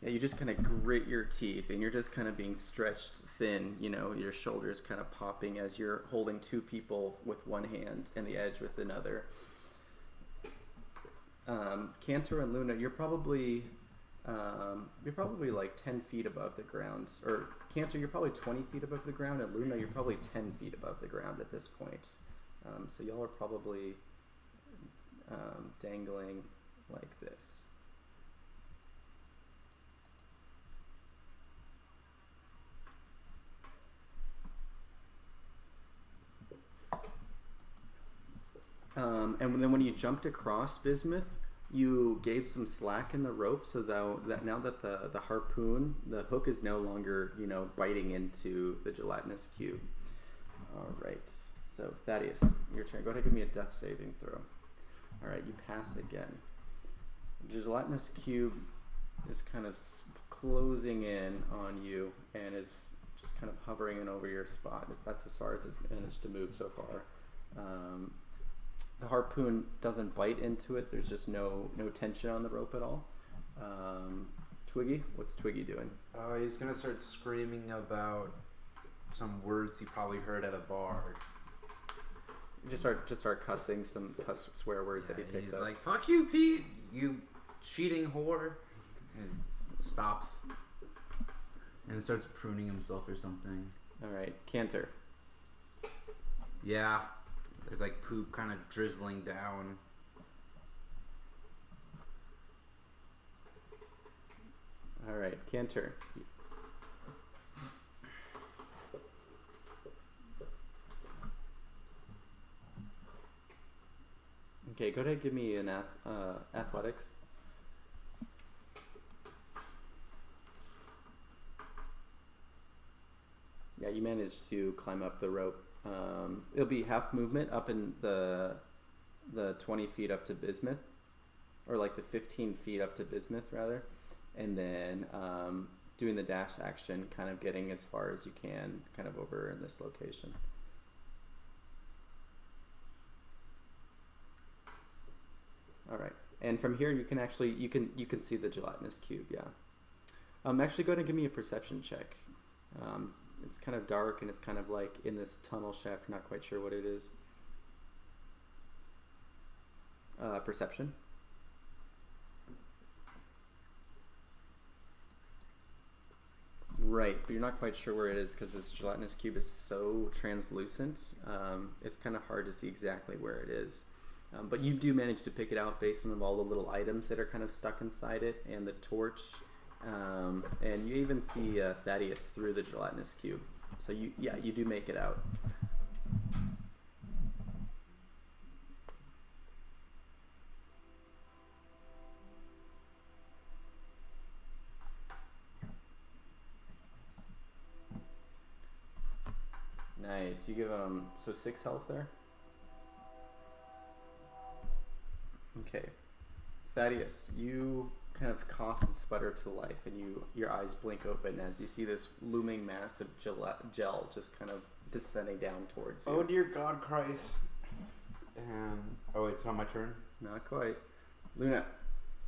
Yeah, you just kind of grit your teeth, and you're just kind of being stretched thin, your shoulders kind of popping as you're holding 2 people with one hand and the edge with another. Cantor and Luna, you're probably like 10 feet above the ground. Or Cantor, you're probably 20 feet above the ground, and Luna, you're probably 10 feet above the ground at this point. So y'all are probably dangling like this. And then when you jumped across Bismuth, you gave some slack in the rope, so that now that the harpoon, the hook is no longer, biting into the gelatinous cube. All right. So Thaddeus, your turn. Go ahead and give me a death saving throw. All right, you pass again. The gelatinous cube is kind of closing in on you and is just kind of hovering in over your spot. That's as far as it's managed to move so far. The harpoon doesn't bite into it. There's just no tension on the rope at all. Twiggy, what's Twiggy doing?
He's gonna start screaming about some words he probably heard at a bar.
Just start cussing some swear words that he picked up.
He's like, "Fuck you, Pete! You cheating whore!" And stops and starts pruning himself or something.
All right, Cantor.
Yeah. There's like poop kind of drizzling down
All right, Cantor. Okay, go ahead and give me an athletics. Yeah, you managed to climb up the rope. It'll be half movement up in the 20 feet up to Bismuth, or like the 15 feet up to Bismuth rather, and then doing the dash action, kind of getting as far as you can, kind of over in this location. All right, and from here you can actually you can see the gelatinous cube. Yeah. Actually, go ahead and give me a perception check. It's kind of dark and it's kind of like in this tunnel shaft. You're not quite sure what it is. Perception. Right, but you're not quite sure where it is because this gelatinous cube is so translucent. It's kind of hard to see exactly where it is. But you do manage to pick it out based on all the little items that are kind of stuck inside it and the torch. And you even see Thaddeus through the gelatinous cube. So you do make it out. Nice. You give him so 6 health there. Okay, Thaddeus, you kind of cough and sputter to life, and your eyes blink open as you see this looming mass of gel just kind of descending down towards you.
Oh dear God, Christ! And oh, it's not my turn.
Not quite. Luna,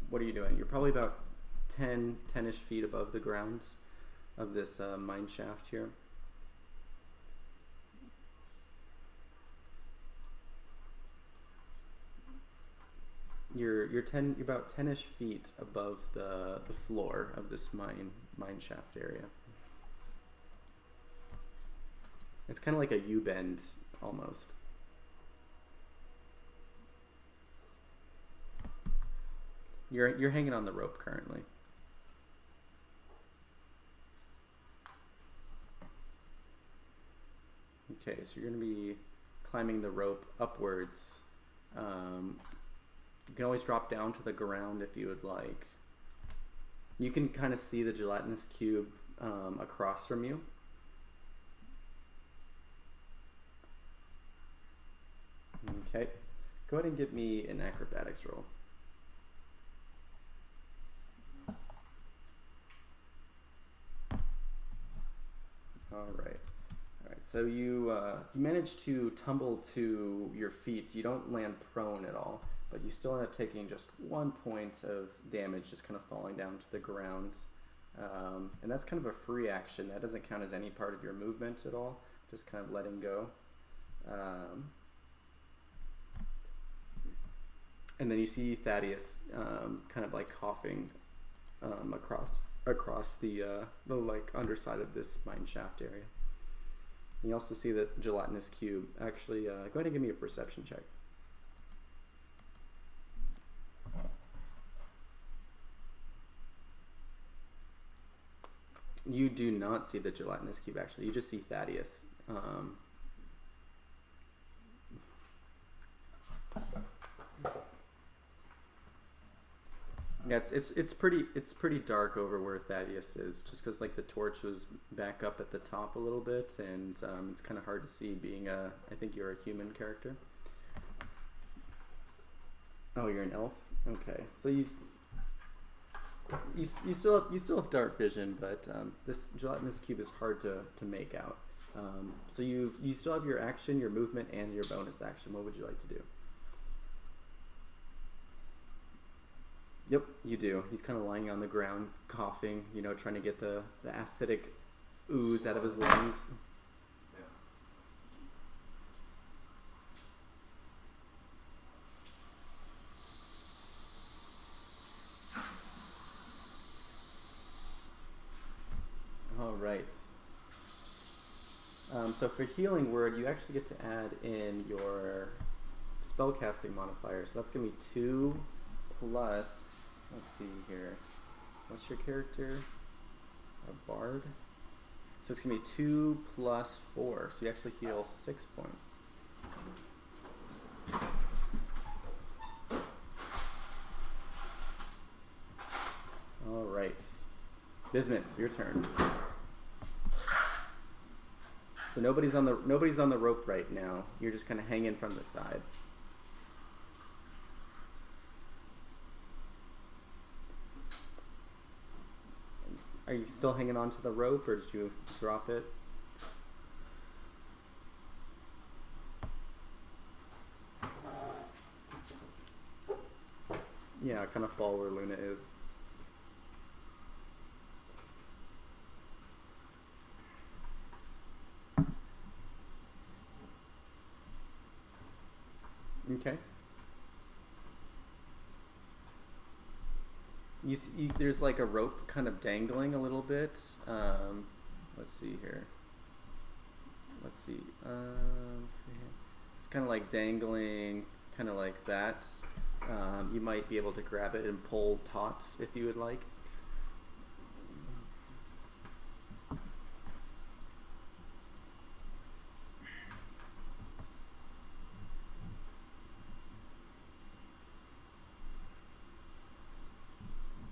what are you doing? You're probably about 10-ish feet above the ground of this mine shaft here. You're about 10-ish feet above the floor of this mine shaft area. It's kind of like a U-bend almost. You're hanging on the rope currently. Okay, so you're going to be climbing the rope upwards. You can always drop down to the ground if you would like. You can kind of see the gelatinous cube across from you. Okay, go ahead and give me an acrobatics roll. All right. So you manage to tumble to your feet. You don't land prone at all, but you still end up taking just 1 point of damage, just kind of falling down to the ground. And that's kind of a free action. That doesn't count as any part of your movement at all, just kind of letting go. And then you see Thaddeus kind of like coughing across the like underside of this mine shaft area. You also see the gelatinous cube. Actually, go ahead and give me a perception check. You do not see the gelatinous cube, actually. You just see Thaddeus. Yeah, it's pretty dark over where Thaddeus is, just because like the torch was back up at the top a little bit, and it's kind of hard to see. Being I think you're a human character. Oh, you're an elf. Okay, so you still have dark vision, but this gelatinous cube is hard to make out. So you still have your action, your movement, and your bonus action. What would you like to do? Yep, you do. He's kind of lying on the ground, coughing, trying to get the acidic ooze out of his lungs. All right. So for healing word, you actually get to add in your spellcasting modifier. So that's going to be 2 plus, let's see here. what's your character? A bard. So it's gonna be 2 plus 4. So you actually heal 6 points. All right, Bismuth, your turn. So nobody's on the rope right now. You're just kind of hanging from the side. Are you still hanging onto the rope, or did you drop it? Yeah, kind of fall where Luna is. Okay. There's like a rope kind of dangling a little bit. Let's see here. Let's see. It's kind of like dangling, kind of like that. You might be able to grab it and pull taut if you would like.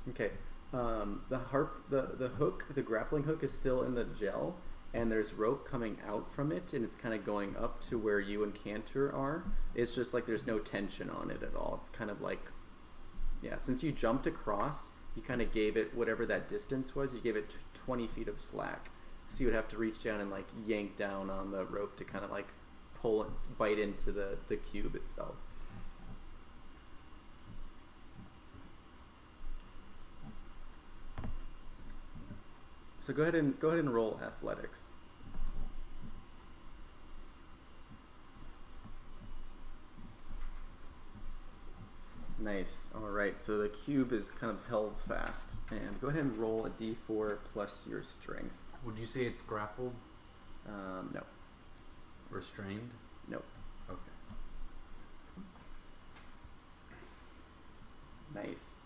Okay. The hook, the grappling hook is still in the gel, and there's rope coming out from it, and it's kind of going up to where you and Cantor are. It's just like there's no tension on it at all. It's kind of like, yeah, since you jumped across, you kind of gave it whatever that distance was, you gave it 20 feet of slack. So you would have to reach down and like yank down on the rope to kind of like pull it, bite into the cube itself. So go ahead and roll athletics. Nice. All right. So the cube is kind of held fast, and go ahead and roll a d4 plus your strength.
Would you say it's grappled?
No.
Restrained?
No.
Okay.
Nice.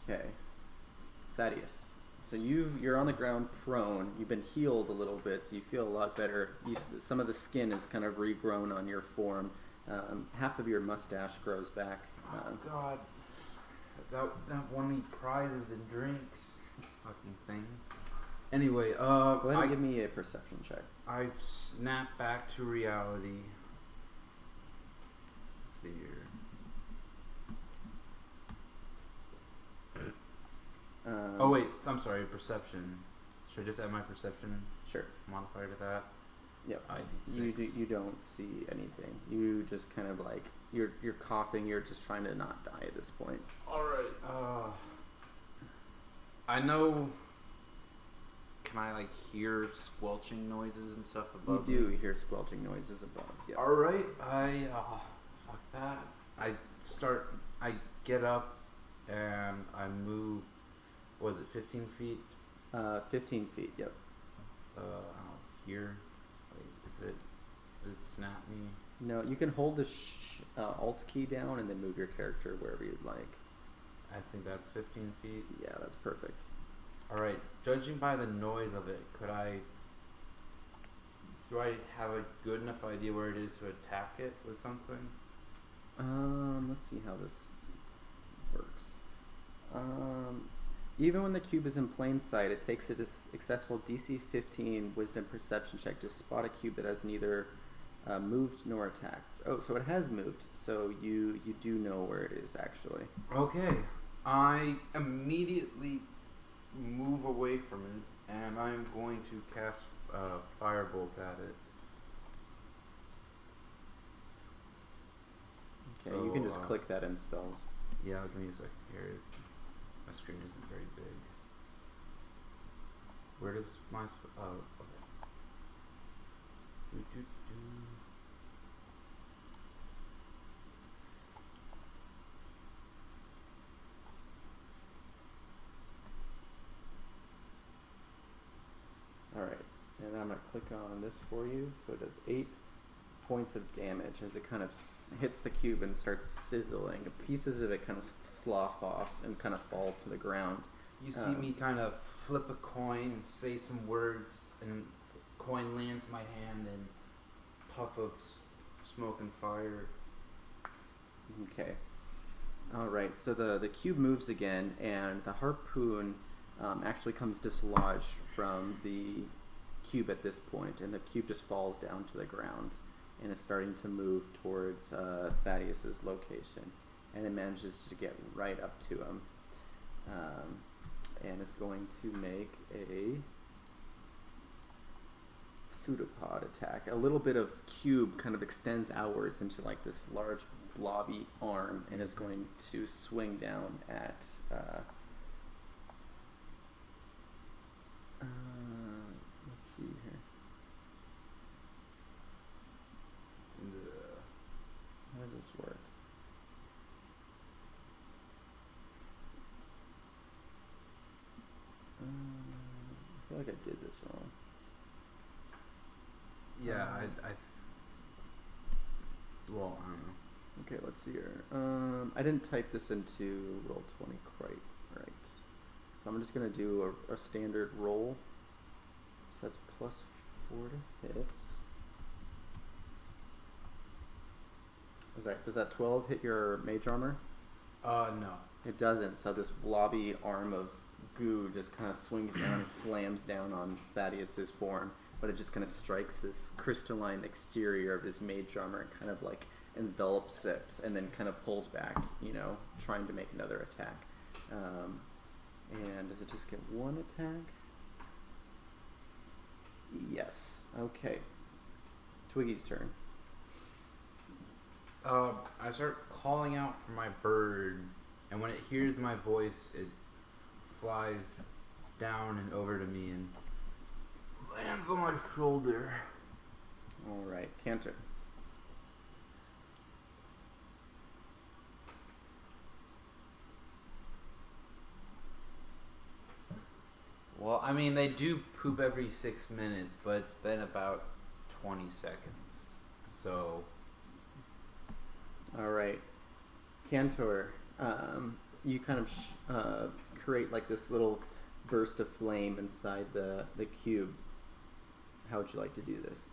Okay. Thaddeus. So you're on the ground prone. You've been healed a little bit, so you feel a lot better. Some of the skin is kind of regrown on your form. Half of your mustache grows back.
Oh God, that won me prizes and drinks. Fucking thing. Anyway,
go ahead and give me a perception check.
I've snapped back to reality. Let's see here. Oh wait, I'm sorry. Perception. Should I just add my perception
Sure.
modifier to that?
Yep.
ID6.
You don't see anything. You just kind of like you're coughing. You're just trying to not die at this point.
All right. I know. Can I like hear squelching noises and stuff above?
You do hear squelching noises above. Yep.
All right. Fuck that. I get up and I move. Was it 15 feet?
15 feet. Yep.
Here. Wait, does it snap me?
No, you can hold the Alt key down and then move your character wherever you'd like.
I think that's 15 feet.
Yeah, that's perfect.
All right. Judging by the noise of it, do I have a good enough idea where it is to attack it with something?
Let's see how this works. Even when the cube is in plain sight, it takes a successful DC 15 Wisdom Perception check to spot a cube that has neither moved nor attacked. Oh, so it has moved. So you do know where it is actually.
Okay. I immediately move away from it, and I'm going to cast Firebolt at it.
Okay,
So,
you can just click that in spells.
Yeah, give me a second here. My screen isn't very big. Where does my okay.
All right, and I'm gonna click on this for you. So it does 8 points of damage as it kind of hits the cube and starts sizzling. Pieces of it kind of slough off and kind of fall to the ground.
You see me kind of flip a coin, say some words, and the coin lands in my hand and puff of smoke and fire.
Okay. All right. So the cube moves again, and the harpoon actually comes dislodged from the cube at this point, and the cube just falls down to the ground and is starting to move towards Thaddeus's location, and it manages to get right up to him, and is going to make a pseudopod attack. A little bit of cube kind of extends outwards into like this large blobby arm, and is going to swing down at let's see here. How does this work? I feel like I did this wrong.
Yeah, well, I don't know.
Okay, let's see here. I didn't type this into Roll20 quite right. So I'm just going to do a standard roll. So that's +4 to hit. Does that 12 hit your mage armor?
No.
It doesn't. So this blobby arm of goo just kind of swings down and slams down on Thaddeus's form, but it just kind of strikes this crystalline exterior of his mage armor and kind of like envelops it, and then kind of pulls back, trying to make another attack. And does it just get one attack? Yes. Okay. Twiggy's turn.
I start calling out for my bird, and when it hears my voice, it flies down and over to me and lands on my shoulder.
All right, Cantor.
Well, I mean, they do poop every 6 minutes, but it's been about 20 seconds. So.
All right, Cantor. You kind of create like this little burst of flame inside the cube. How would you like to do this?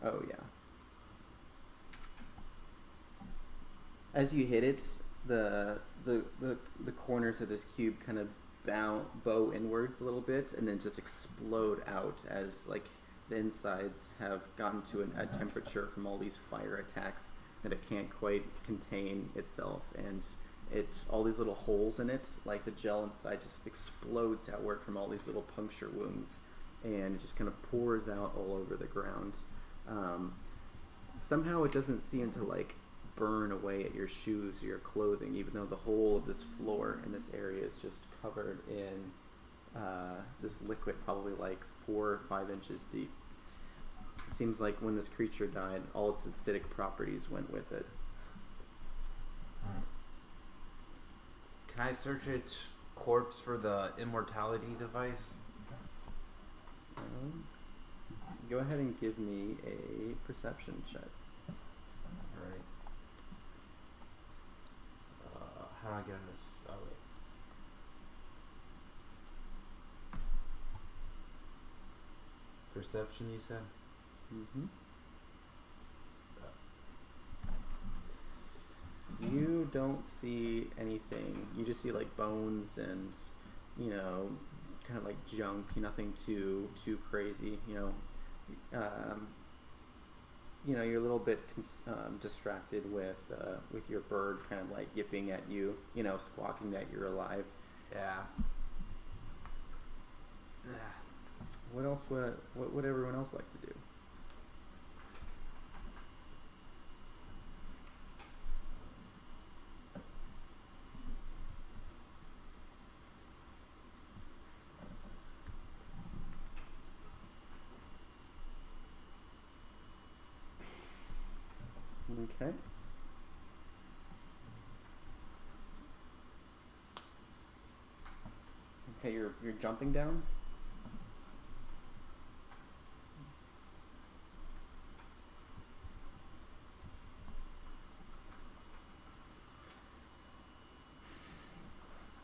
Oh yeah. As you hit it, the corners of this cube kind of bow inwards a little bit, and then just explode out as like the insides have gotten to a temperature from all these fire attacks that it can't quite contain itself, and all these little holes in it, like the gel inside just explodes outward from all these little puncture wounds, and it just kind of pours out all over the ground. Somehow it doesn't seem to like burn away at your shoes or your clothing, even though the whole of this floor in this area is just covered in this liquid, probably like 4 or 5 inches deep. It seems like when this creature died, all its acidic properties went with it.
Can I search its corpse for the immortality device?
Go ahead and give me a perception check.
Alright. How do I get on this? Oh, wait. Perception, you said?
Mm-hmm. You don't see anything. You just see like bones and, kind of like junk. Nothing too crazy. You're a little bit distracted with your bird kind of like yipping at you. Squawking that you're alive.
Yeah.
What else? What would everyone else like to do? Okay. Okay, you're jumping down.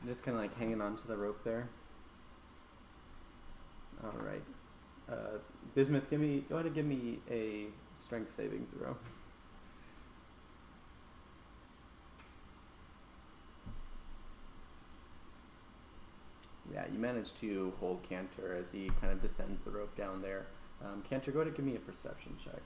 Just kind of like hanging on to the rope there. All right. Bismuth, go ahead and give me a strength saving throw. Yeah, you manage to hold Cantor as he kind of descends the rope down there. Cantor, go ahead and give me a perception check.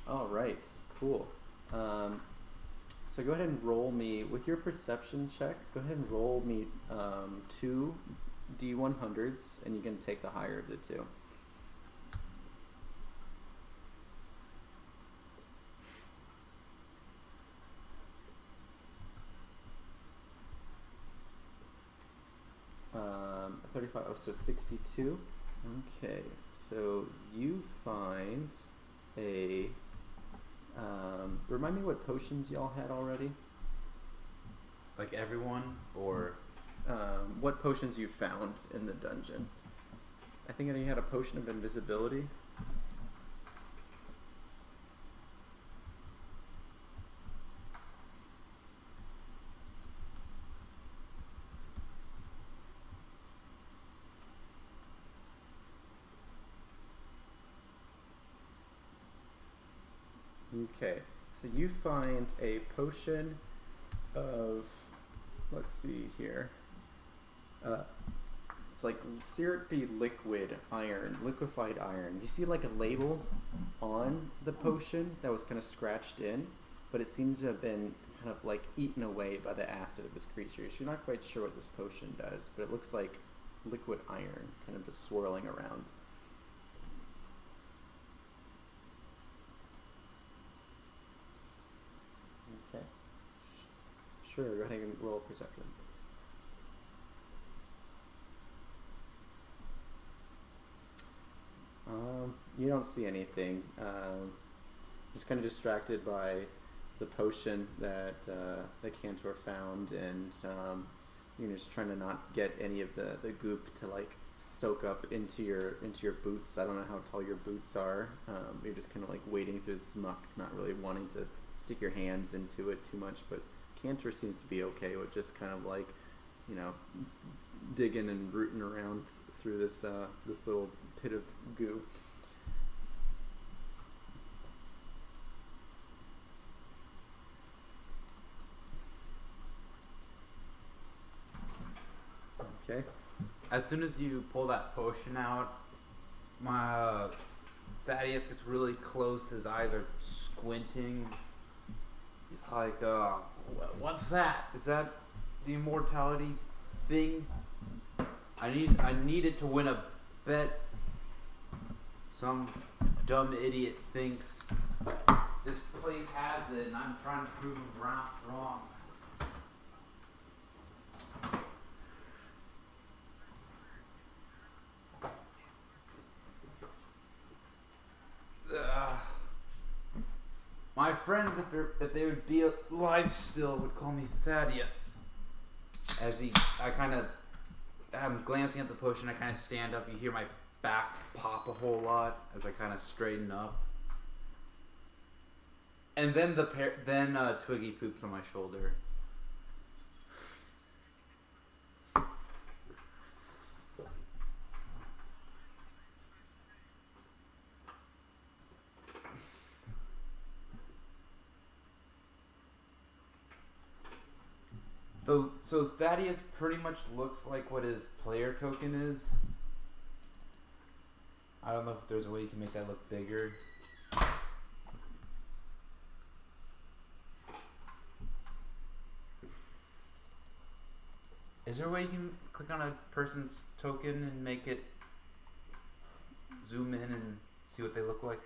All right, cool. So go ahead and roll me, with your perception check, go ahead and roll me 2 D100s, and you can take the higher of the two. Um, 35, oh, so 62. Okay, so you find a, remind me what potions y'all had already?
Like everyone, or
What potions you found in the dungeon? I think you had a potion of invisibility. Okay, so you find a potion of, let's see here, it's like syrupy liquid iron, liquefied iron. You see like a label on the potion that was kind of scratched in, but it seems to have been kind of like eaten away by the acid of this creature. So you're not quite sure what this potion does, but it looks like liquid iron kind of just swirling around. Okay. Sure, go ahead and roll perception. You don't see anything. Just kind of distracted by the potion that that Cantor found, and you're just trying to not get any of the goop to like soak up into your boots. I don't know how tall your boots are. You're just kind of like wading through this muck, not really wanting to stick your hands into it too much. But Cantor seems to be okay with just kind of like, you know, digging and rooting around through this this little pit of goo. Okay.
as soon as you pull that potion out, my Thaddeus gets really close. His eyes are squinting. He's like, "What's that? Is that the immortality thing? I need it to win a bet. Some dumb idiot thinks this place has it, and I'm trying to prove him wrong." My friends, if they would be alive still, would call me Thaddeus. I'm glancing at the potion. I kind of stand up. You hear my back pop a whole lot as I kind of straighten up. And then Twiggy poops on my shoulder. So Thaddeus pretty much looks like what his player token is. I don't know if there's a way you can make that look bigger. Is there a way you can click on a person's token and make it zoom in and see what they look like?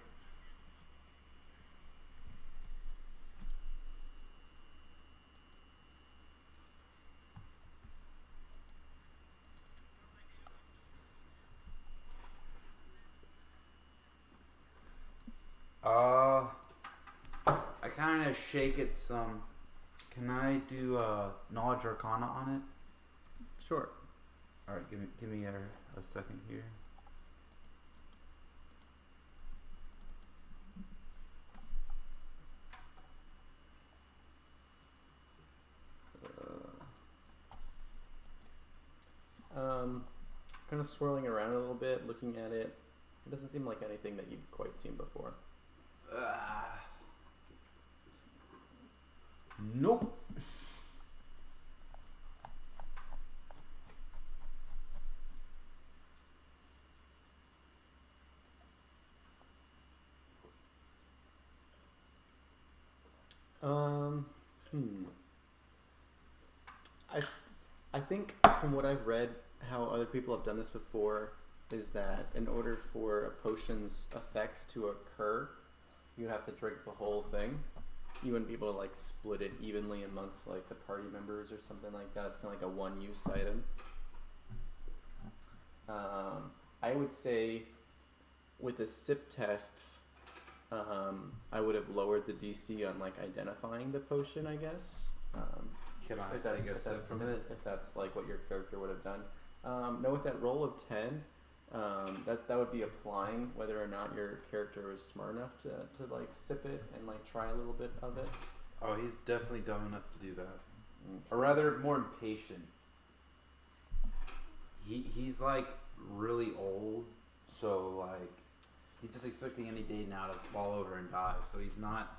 kind of shake it some. Can I do knowledge arcana on it?
Sure.
All right, give me a second here.
Kind of swirling around a little bit, looking at it. It doesn't seem like anything that you've quite seen before.
Nope.
Hmm. I think from what I've read, how other people have done this before is that in order for a potion's effects to occur, you have to drink the whole thing. You wouldn't be able to like split it evenly amongst like the party members or something like that. It's kind of like a one-use item. I would say with a sip test, I would have lowered the DC on like identifying the potion, I guess.
Can I
If that's,
take a sip from it?
if that's like what your character would have done. No, with that roll of 10, that would be applying whether or not your character was smart enough to like sip it and like try a little bit of it.
Oh, he's definitely dumb enough to do that. Or rather, more impatient. He's like really old, so like he's just expecting any day now to fall over and die. So he's not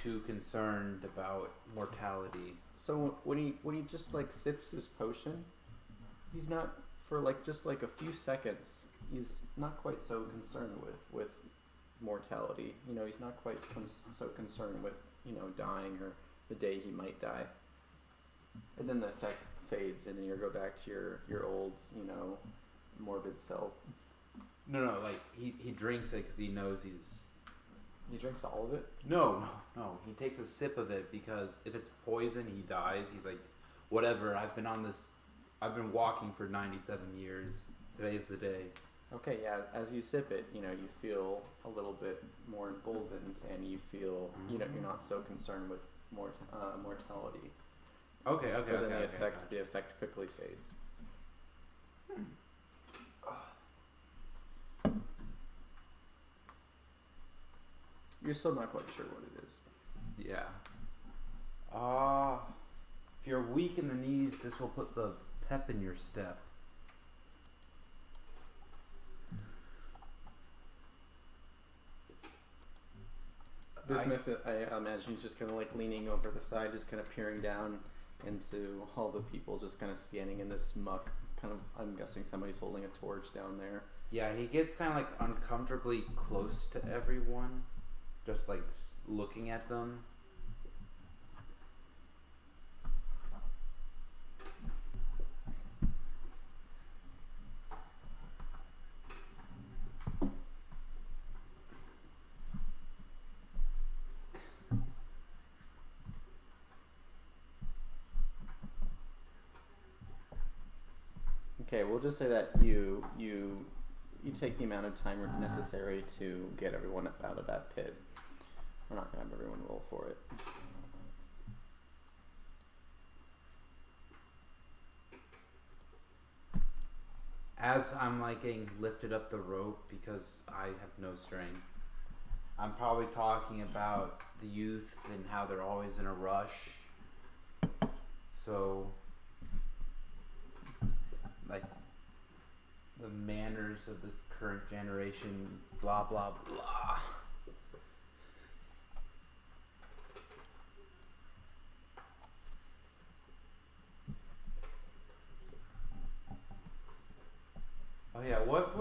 too concerned about mortality.
So when he just like sips his potion, he's not for like just like a few seconds. He's not quite so concerned with mortality. You know, he's not quite so concerned with dying or the day he might die. And then the effect fades, and then you go back to your old morbid self.
No, like he drinks it because he knows he's.
He drinks all of it?
No. He takes a sip of it because if it's poison, he dies. He's like, whatever. I've been walking for 97 years. Today's the day.
Okay, yeah. As you sip it, you feel a little bit more emboldened, and you feel, you're not so concerned with mortality.
Okay.
But then
Okay,
the effect quickly fades. You're still not quite sure what it is.
Yeah. If you're weak in the knees, this will put the pep in your step.
This method, I imagine he's just kind of like leaning over the side, just kind of peering down into all the people, just kind of standing in this muck. Kind of, I'm guessing somebody's holding a torch down there.
Yeah, he gets kind of like uncomfortably close to everyone, just like looking at them.
Okay, we'll just say that you take the amount of time necessary to get everyone up out of that pit. We're not gonna have everyone roll for it.
As I'm like getting lifted up the rope because I have no strength, I'm probably talking about the youth and how they're always in a rush. So, like, the manners of this current generation, blah, blah, blah. Oh yeah, what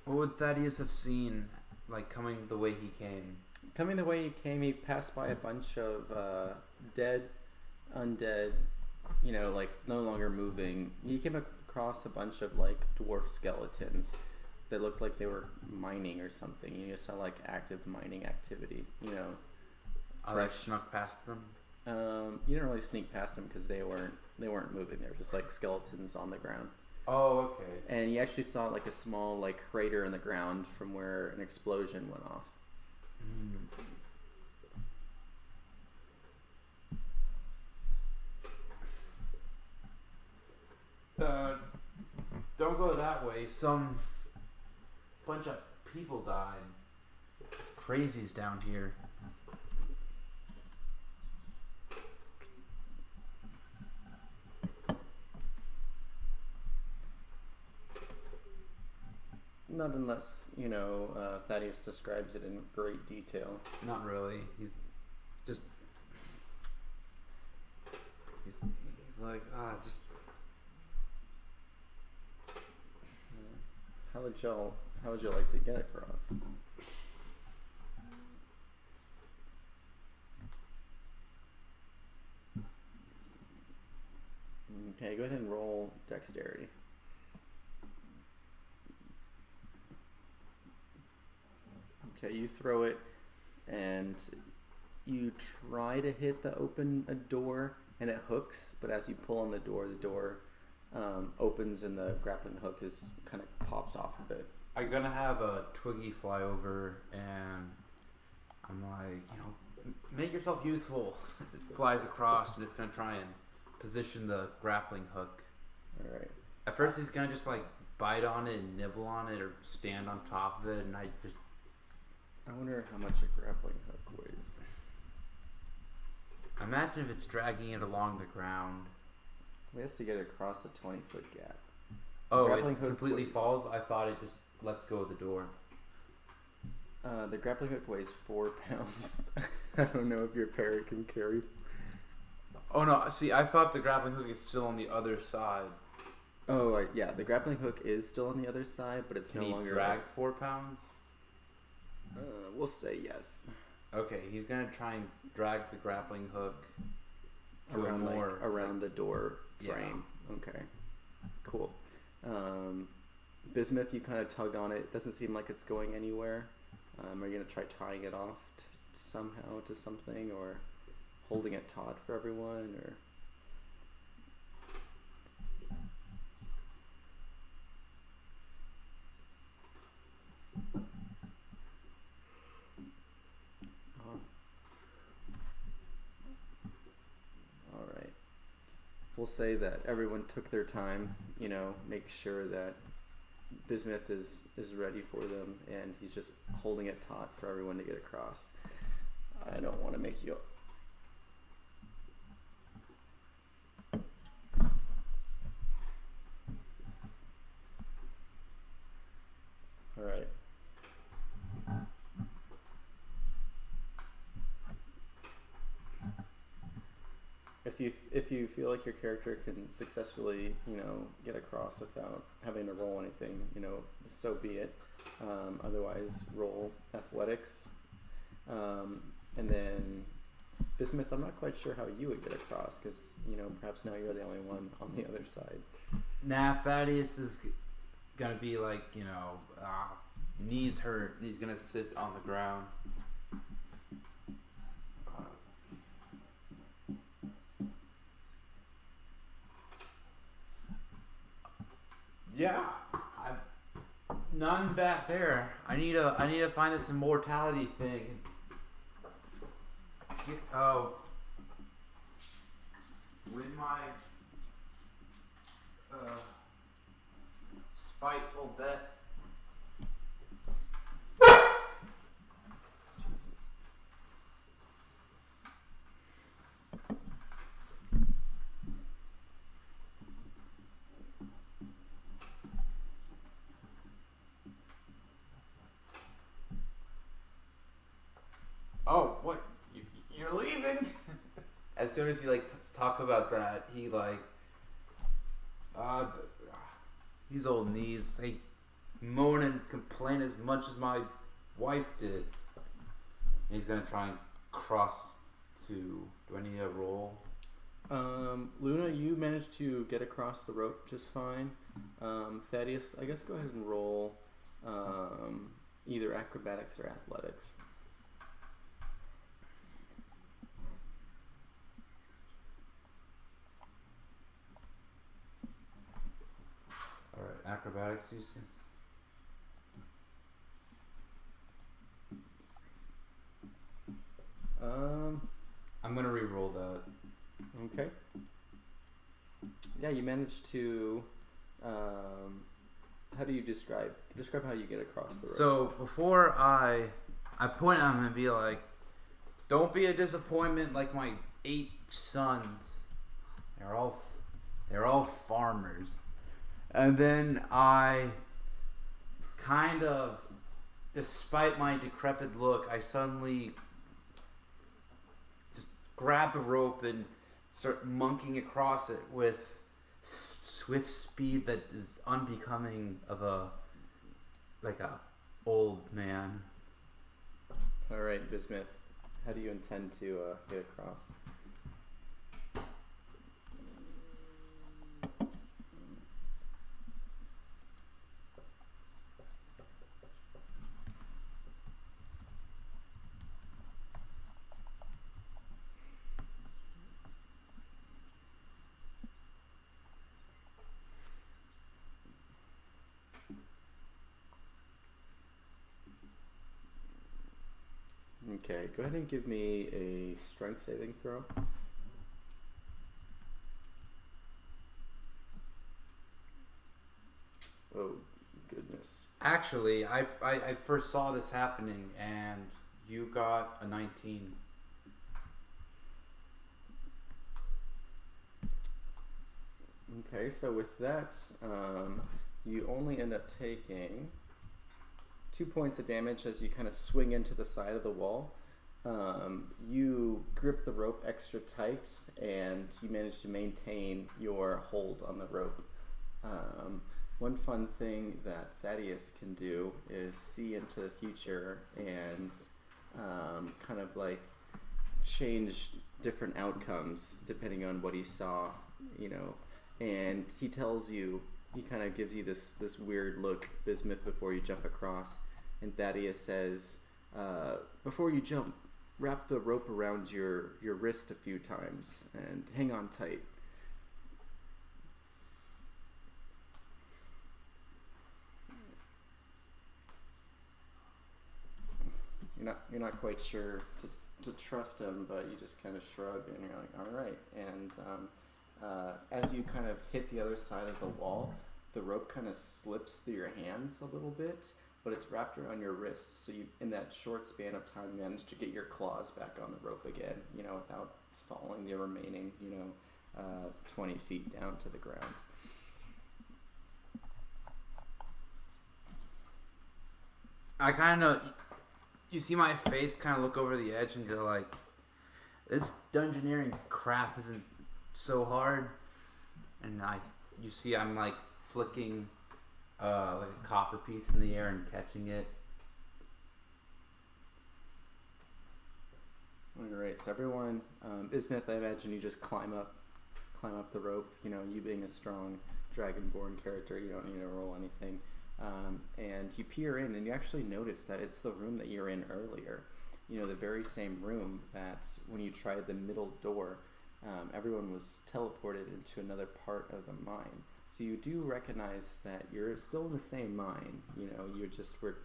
would Thaddeus have seen, like, coming the way he came?
Coming the way he came, he passed by a bunch of dead, undead, like no longer moving. He came across a bunch of like dwarf skeletons that looked like they were mining or something. You saw like active mining activity.
I like snuck past them.
You didn't really sneak past them because they weren't moving. They were just like skeletons on the ground.
Oh, okay.
And you actually saw like a small like crater in the ground from where an explosion went off.
Don't go that way. Some bunch of people died. Crazies down here.
Not unless, Thaddeus describes it in great detail.
Not really. He's just. He's like, just.
How would you like to get across? Okay, go ahead and roll dexterity. Okay, you throw it, and you try to hit a door, and it hooks. But as you pull on the door opens, and the grappling hook is kind of pops off of it.
I'm gonna have a Twiggy fly over, and I'm like, make yourself useful. It flies across, and it's gonna try and position the grappling hook.
All right.
At first, he's gonna just like bite on it and nibble on it, or stand on top of it, and I
wonder how much a grappling hook weighs.
Imagine if it's dragging it along the ground.
We have to get across a 20-foot gap.
Oh,
grappling
it
hook
completely falls? I thought it just lets go of the door.
The grappling hook weighs 4 pounds. I don't know if your parrot can carry.
Oh no! See, I thought the grappling hook is still on the other side.
Oh yeah, the grappling hook is still on the other side, but it's
Can
no
he
longer.
drag 4 pounds?
We'll say yes.
Okay, he's gonna try and drag the grappling hook to
around the door frame. Yeah. Okay, cool. Bismuth, you kind of tug on it. Doesn't seem like it's going anywhere. Are you gonna try tying it off somehow to something, or holding it taut for everyone, or? We'll say that everyone took their time, make sure that Bismuth is ready for them, and he's just holding it taut for everyone to get across. I don't want to make you... All right. If you feel like your character can successfully, get across without having to roll anything, so be it. Otherwise, roll athletics. And then Bismuth, I'm not quite sure how you would get across, because, perhaps now you're the only one on the other side.
Nah, Thaddeus is gonna be like, knees hurt. He's gonna sit on the ground. Yeah, none back there. I need to find this immortality thing. With my spiteful bet. Oh, what? You're leaving? As soon as you talk about that, he these old knees, they moan and complain as much as my wife did. And he's gonna try and cross to. Do I need a roll?
Luna, you managed to get across the rope just fine. Thaddeus, I guess go ahead and roll either acrobatics or athletics.
acrobatics, you see? I'm gonna re-roll that.
Okay. Yeah, you managed to. How do you describe how you get across the road?
So before I point at him and be like, "Don't be a disappointment like my 8 sons. They're all farmers." And then I kind of, despite my decrepit look, I suddenly just grab the rope and start monkeying across it with swift speed that is unbecoming of a old man.
All right, Bismuth. How do you intend to get across? Okay, go ahead and give me a strength saving throw. Oh, goodness.
Actually, I first saw this happening, and you got a 19.
Okay, so with that, you only end up taking 2 points of damage as you kind of swing into the side of the wall. You grip the rope extra tight, and you manage to maintain your hold on the rope. One fun thing that Thaddeus can do is see into the future and kind of like change different outcomes depending on what he saw, you know. And he tells you, he kind of gives you this weird look, Bismuth, before you jump across. And Thaddeus says, before you jump, wrap the rope around your wrist a few times and hang on tight. You're not quite sure to trust him, but you just kind of shrug and you're like, all right. And as you kind of hit the other side of the wall, the rope kind of slips through your hands a little bit, but it's wrapped around your wrist. So you, in that short span of time, manage to get your claws back on the rope again, you know, without falling the remaining, 20 feet down to the ground.
I kind of, you see my face kind of look over the edge and go like, this dungeoneering crap isn't so hard. And you see I'm like flicking like a copper piece in the air and catching it.
Alright, so everyone, Bismuth, I imagine you just climb up the rope. You know, you being a strong dragonborn character, you don't need to roll anything. And you peer in and you actually notice that it's the room that you were in earlier. You know, the very same room that when you tried the middle door, everyone was teleported into another part of the mine. So you do recognize that you're still in the same mine. You know, you just were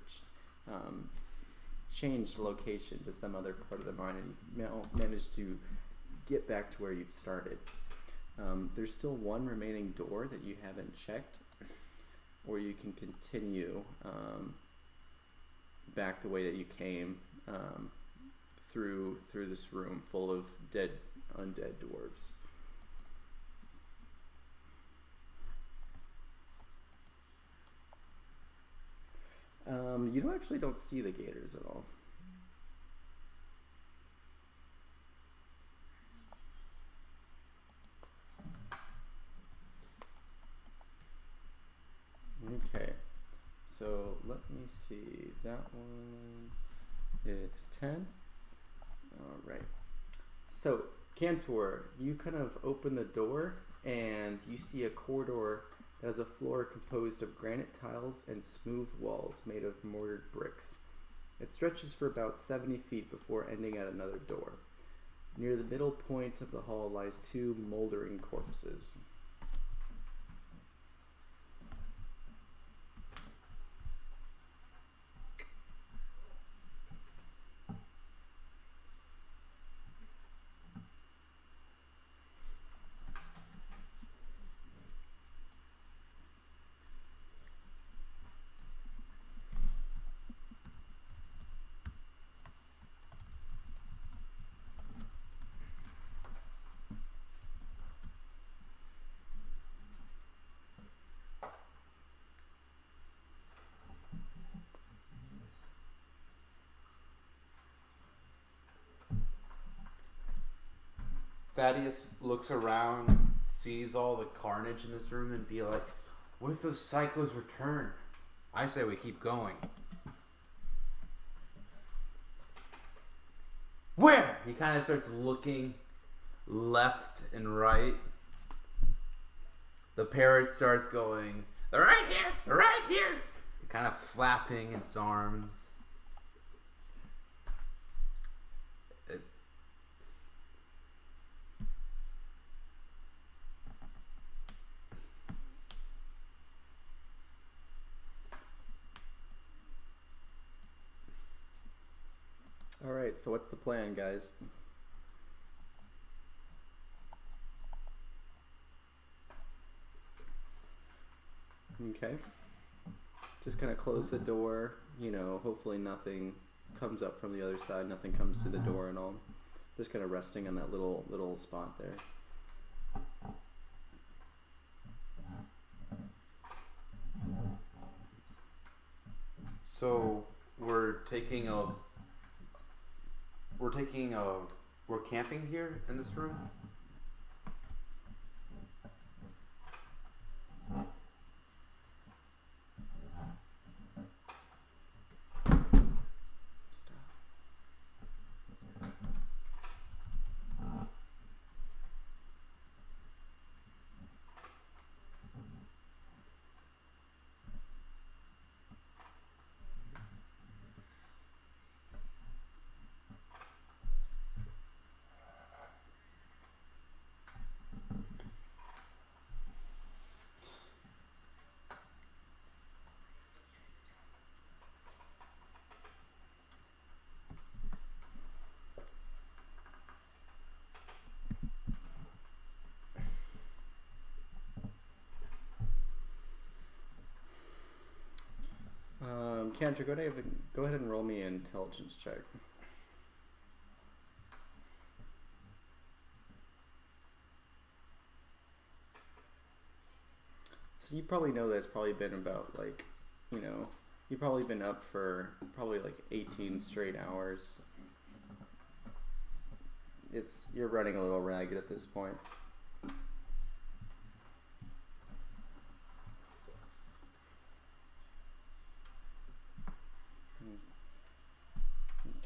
changed location to some other part of the mine, and you managed to get back to where you'd started. There's still one remaining door that you haven't checked, or you can continue back the way that you came through this room full of undead dwarves. You actually don't see the gators at all. Okay, so let me see. That one is 10. All right. So, Cantor, you kind of open the door and you see a corridor that has a floor composed of granite tiles and smooth walls made of mortared bricks. It stretches for about 70 feet before ending at another door. Near the middle point of the hall lies 2 moldering corpses.
Thaddeus looks around, sees all the carnage in this room, and be like, "What if those psychos return?" I say we keep going. Where? He kind of starts looking left and right. The parrot starts going, "They're right here! They're right here!" Kind of flapping its arms.
All right, so what's the plan, guys? Okay. Just kind of close the door, you know, hopefully nothing comes up from the other side, nothing comes through the door and all. Just kind of resting in that little spot there.
So we're camping here in this room?
Kendra, go ahead and roll me an intelligence check. So you probably know that it's probably been about like, you know, you've probably been up for probably like 18 straight hours. You're running a little ragged at this point.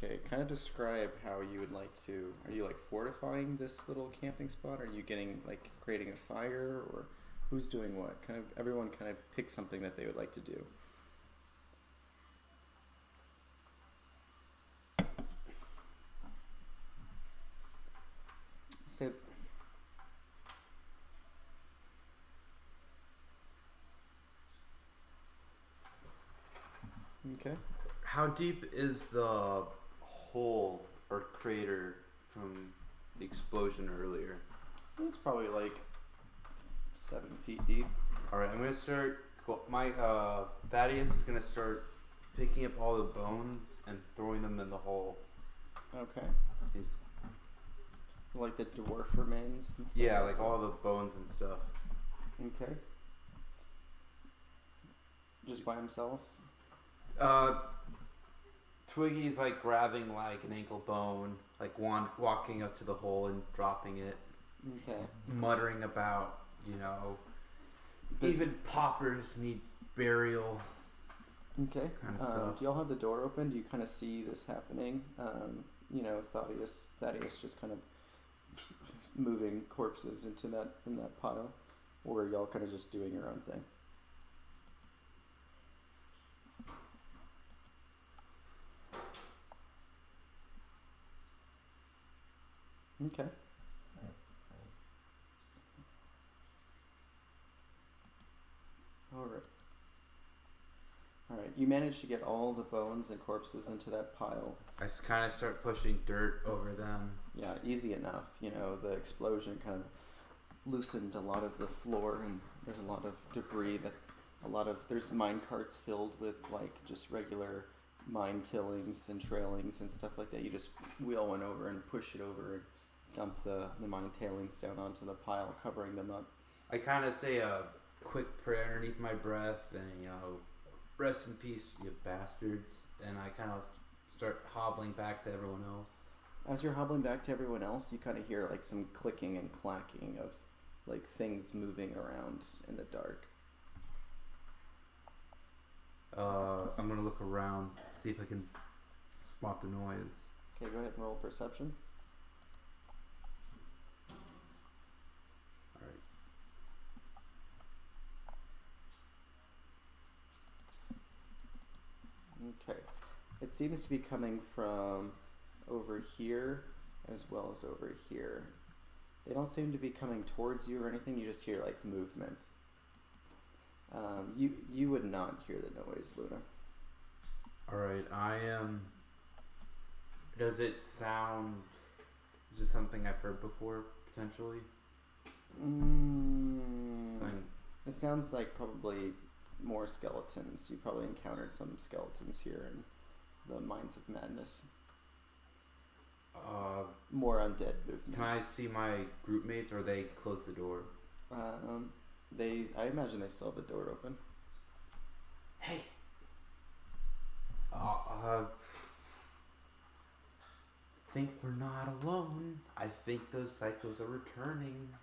Okay, kind of describe how you would like to. Are you like fortifying this little camping spot? Are you creating a fire, or who's doing what? Kind of everyone kind of pick something that they would like to do. Say. Okay.
How deep is the hole or crater from the explosion earlier?
It's probably like 7 feet deep.
All right, I'm gonna start. My Thaddeus is gonna start picking up all the bones and throwing them in the hole.
Okay.
He's
Like the dwarf remains and stuff?
yeah, like all the bones and stuff.
Okay. Just by himself?
Twiggy's like grabbing like an ankle bone, like walking up to the hole and dropping it.
Okay.
Muttering about, even paupers need burial.
Okay.
Kind of stuff.
Do y'all have the door open? Do you kind of see this happening? Thaddeus just kind of moving corpses in that pile, or are y'all kind of just doing your own thing? Okay. All right. You managed to get all the bones and corpses into that pile.
I kind of start pushing dirt over them.
Yeah, easy enough. The explosion kind of loosened a lot of the floor, and there's a lot of debris there's mine carts filled with like just regular mine tillings and trailings and stuff like that. You just wheel one over and push it over and dump the mine tailings down onto the pile, covering them up.
I kind of say a quick prayer underneath my breath and, rest in peace, you bastards. And I kind of start hobbling back to everyone else.
As you're hobbling back to everyone else, you kind of hear like some clicking and clacking of like things moving around in the dark.
I'm gonna look around, see if I can spot the noise.
Okay, go ahead and roll perception.
Alright.
Okay. It seems to be coming from over here as well as over here. They don't seem to be coming towards you or anything, you just hear like movement. You would not hear the noise, Luna.
Alright, does it sound... Is it something I've heard before, potentially? Something...
It sounds like probably more skeletons. You probably encountered some skeletons here in the Mines of Madness. More undead movement.
Can I see my group mates, or they close the door?
I imagine they still have the door open.
Hey! Think we're not alone. I think those psychos are returning.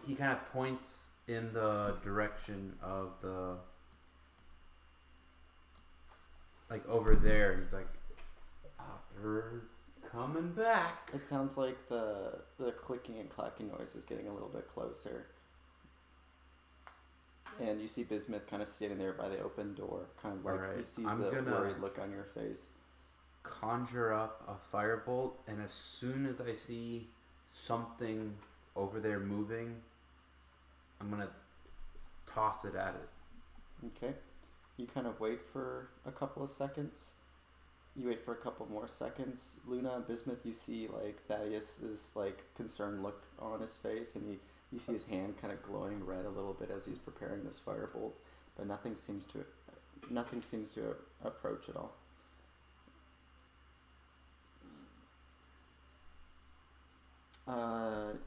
He kind of points in the direction of the, like over there. He's like, they're coming back.
It sounds like the clicking and clacking noise is getting a little bit closer. And you see Bismuth kind of standing there by the open door, kind of like he sees the worried look on your face.
Conjure up a firebolt, and as soon as I see something over there moving, I'm gonna toss it at it.
Okay. You kind of wait for a couple of seconds. You wait for a couple more seconds. Luna and Bismuth, you see like Thaddeus' like concerned look on his face, and you see his hand kind of glowing red a little bit as he's preparing this firebolt, but nothing seems to approach at all.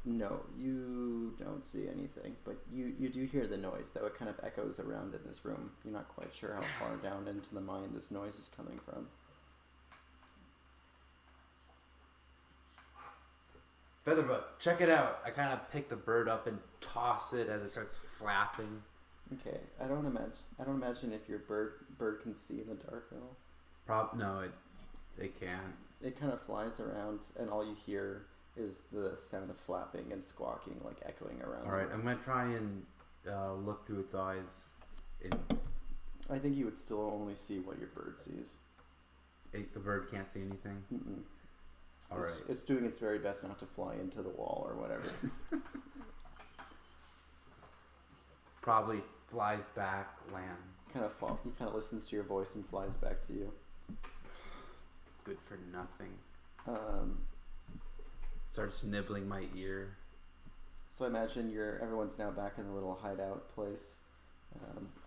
No, you don't see anything, but you do hear the noise, though it kind of echoes around in this room. You're not quite sure how far down into the mine this noise is coming from.
Featherbud, check it out. I kind of pick the bird up and toss it as it starts flapping.
Okay, I don't imagine if your bird can see in the dark at all.
No, it can't.
It kind of flies around, and all you hear is the sound of flapping and squawking, like echoing around.
All right, I'm gonna try and look through its eyes.
I think you would still only see what your bird sees.
The bird can't see anything.
Mm-mm.
All right.
It's doing its very best not to fly into the wall or whatever.
Probably flies back, lands.
He kind of listens to your voice and flies back to you.
Good for nothing. Starts nibbling my ear.
So I imagine everyone's now back in the little hideout place.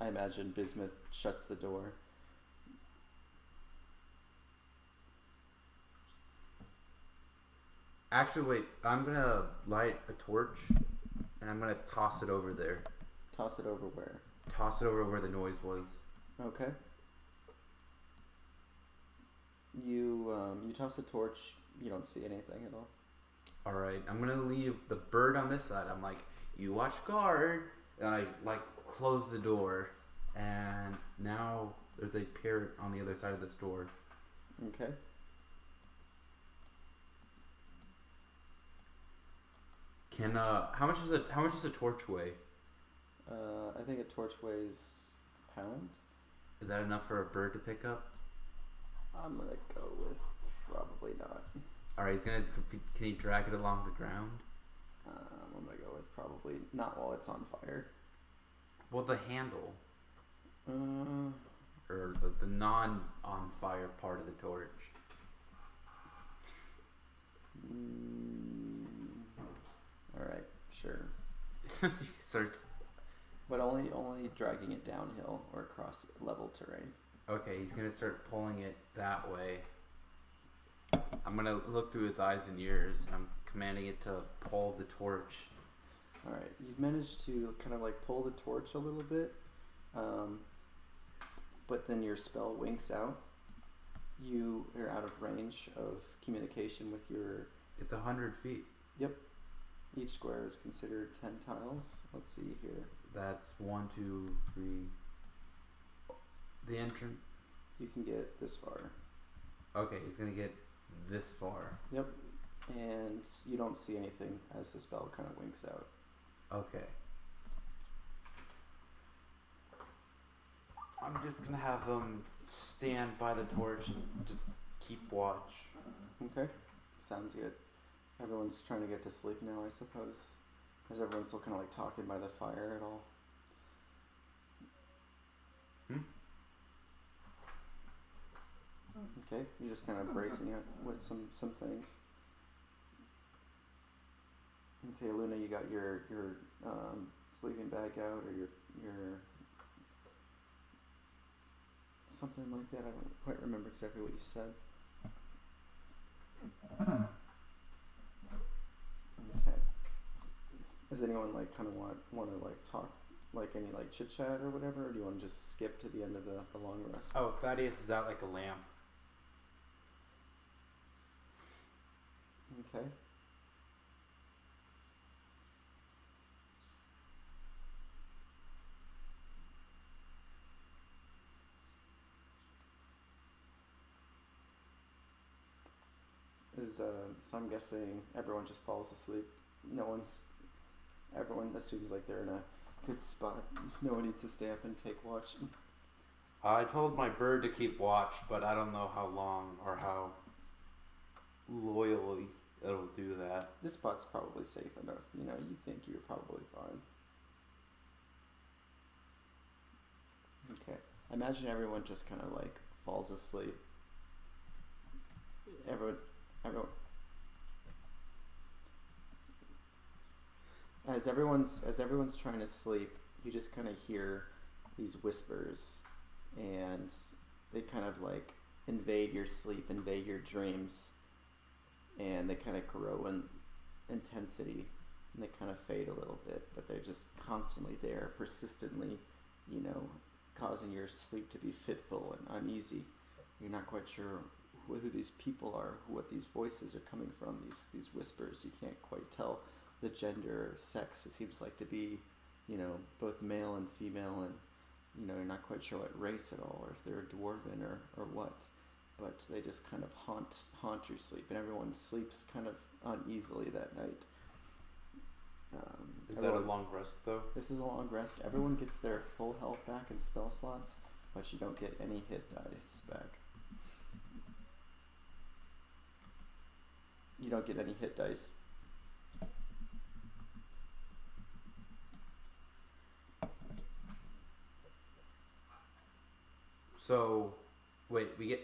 I imagine Bismuth shuts the door.
Actually, wait. I'm gonna light a torch, and I'm gonna toss it over there.
Toss it over where?
Toss it over where the noise was.
Okay. You toss a torch. You don't see anything at all.
All right. I'm gonna leave the bird on this side. I'm like, you watch guard, and I like close the door, and now there's a parrot on the other side of this door.
Okay.
How much does a torch weigh?
I think a torch weighs a pound.
Is that enough for a bird to pick up?
I'm gonna go with probably not.
All right, can he drag it along the ground?
I'm gonna go with probably not while it's on fire.
Well, the handle.
Uh,
Or the non on fire part of the torch.
All right, sure.
He starts.
But only dragging it downhill or across level terrain.
Okay, he's gonna start pulling it that way. I'm gonna look through its eyes and ears, and I'm commanding it to pull the torch.
All right, you've managed to kind of like pull the torch a little bit, but then your spell winks out. You are out of range of communication with your.
It's 100 feet.
Yep. Each square is considered 10 tiles. Let's see here.
That's 1, 2, 3. The entrance.
You can get this far.
Okay, he's gonna get this far.
Yep. And you don't see anything as the spell kind of winks out.
Okay. I'm just gonna have them stand by the torch and just keep watch.
Okay. Sounds good. Everyone's trying to get to sleep now, I suppose. Is everyone still kind of like talking by the fire at all? Okay, you're just kind of bracing it with some things. Okay, Luna, you got your sleeping bag out, or your something like that. I don't quite remember exactly what you said. Okay. Does anyone like kind of want to like talk, like any like chit chat or whatever, or do you want to just skip to the end of the long rest?
Oh, Thaddeus is out like a lamp.
Okay. So I'm guessing everyone just falls asleep. Everyone assumes like they're in a good spot. No one needs to stay up and take watch.
I told my bird to keep watch, but I don't know how long or how loyally it'll do that.
This spot's probably safe enough. You think you're probably fine. Okay. Imagine everyone just kind of like falls asleep. Everyone. As everyone's trying to sleep, you just kind of hear these whispers, and they kind of like invade your sleep, invade your dreams, and they kind of grow in intensity, and they kind of fade a little bit, but they're just constantly there, persistently, causing your sleep to be fitful and uneasy. You're not quite sure who these people are, what these voices are coming from, these whispers. You can't quite tell the gender or sex. It seems like to be, both male and female, and, you're not quite sure what race at all, or if they're dwarven or what. But they just kind of haunt your sleep, and everyone sleeps kind of uneasily that night.
Is that a long rest, though?
This is a long rest. Everyone gets their full health back and spell slots, but you don't get any hit dice back. You don't get any hit dice.
So, wait, we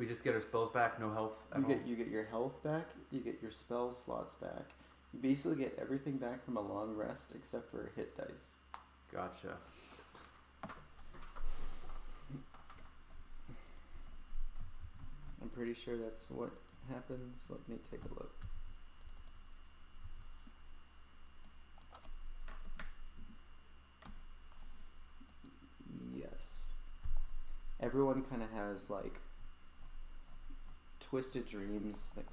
just get our spells back, no health at all?
You get your health back, you get your spell slots back. You basically get everything back from a long rest except for hit dice.
Gotcha.
I'm pretty sure that's what happens. Let me take a look. Yes. Everyone kind of has like twisted dreams, like,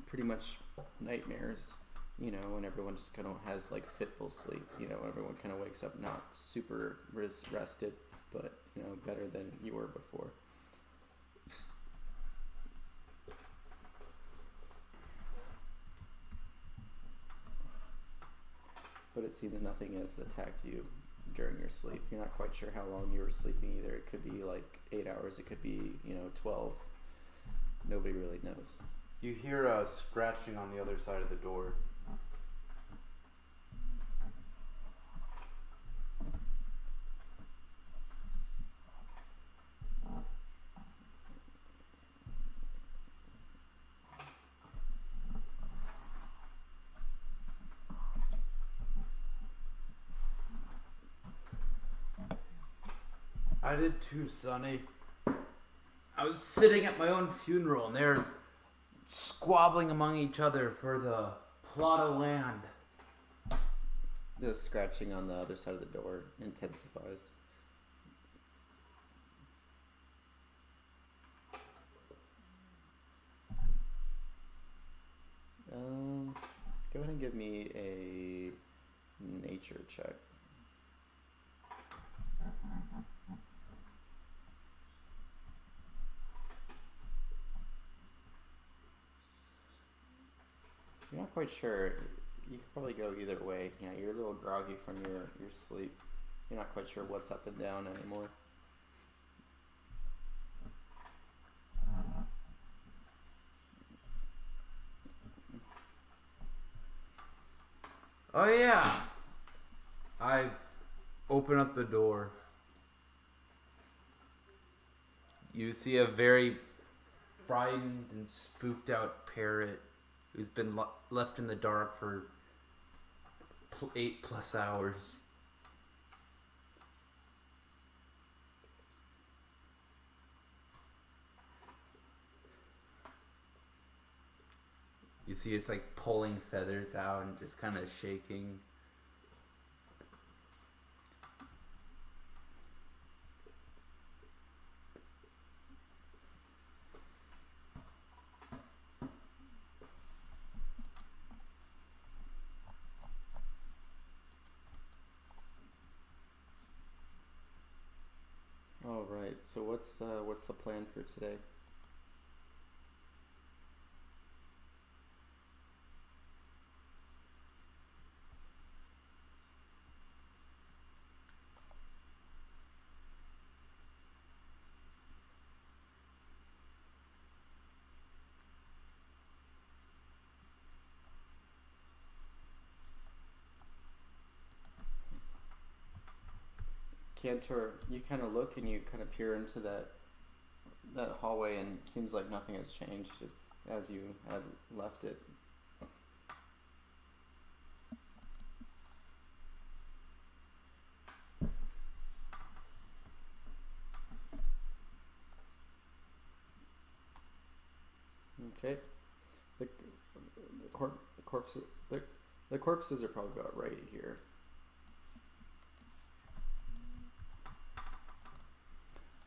pretty much nightmares, and everyone just kind of has like fitful sleep, everyone kind of wakes up not super rested, but, better than you were before. But it seems nothing has attacked you during your sleep. You're not quite sure how long you were sleeping either. It could be like 8 hours, it could be, 12. Nobody really knows.
You hear scratching on the other side of the door. I did too, Sonny. I was sitting at my own funeral, and they're squabbling among each other for the plot of land.
The scratching on the other side of the door intensifies. Go ahead and give me a nature check. You're not quite sure. You could probably go either way. Yeah, you're a little groggy from your sleep. You're not quite sure what's up and down anymore.
Oh yeah. I open up the door. You see a very frightened and spooked out parrot who's been left in the dark for 8+ hours. You see it's like pulling feathers out and just kind of shaking.
All right. So what's the plan for today? Cantor, you kind of look and you kind of peer into that hallway, and it seems like nothing has changed. It's as you had left it. Okay. The corpses are probably about right here.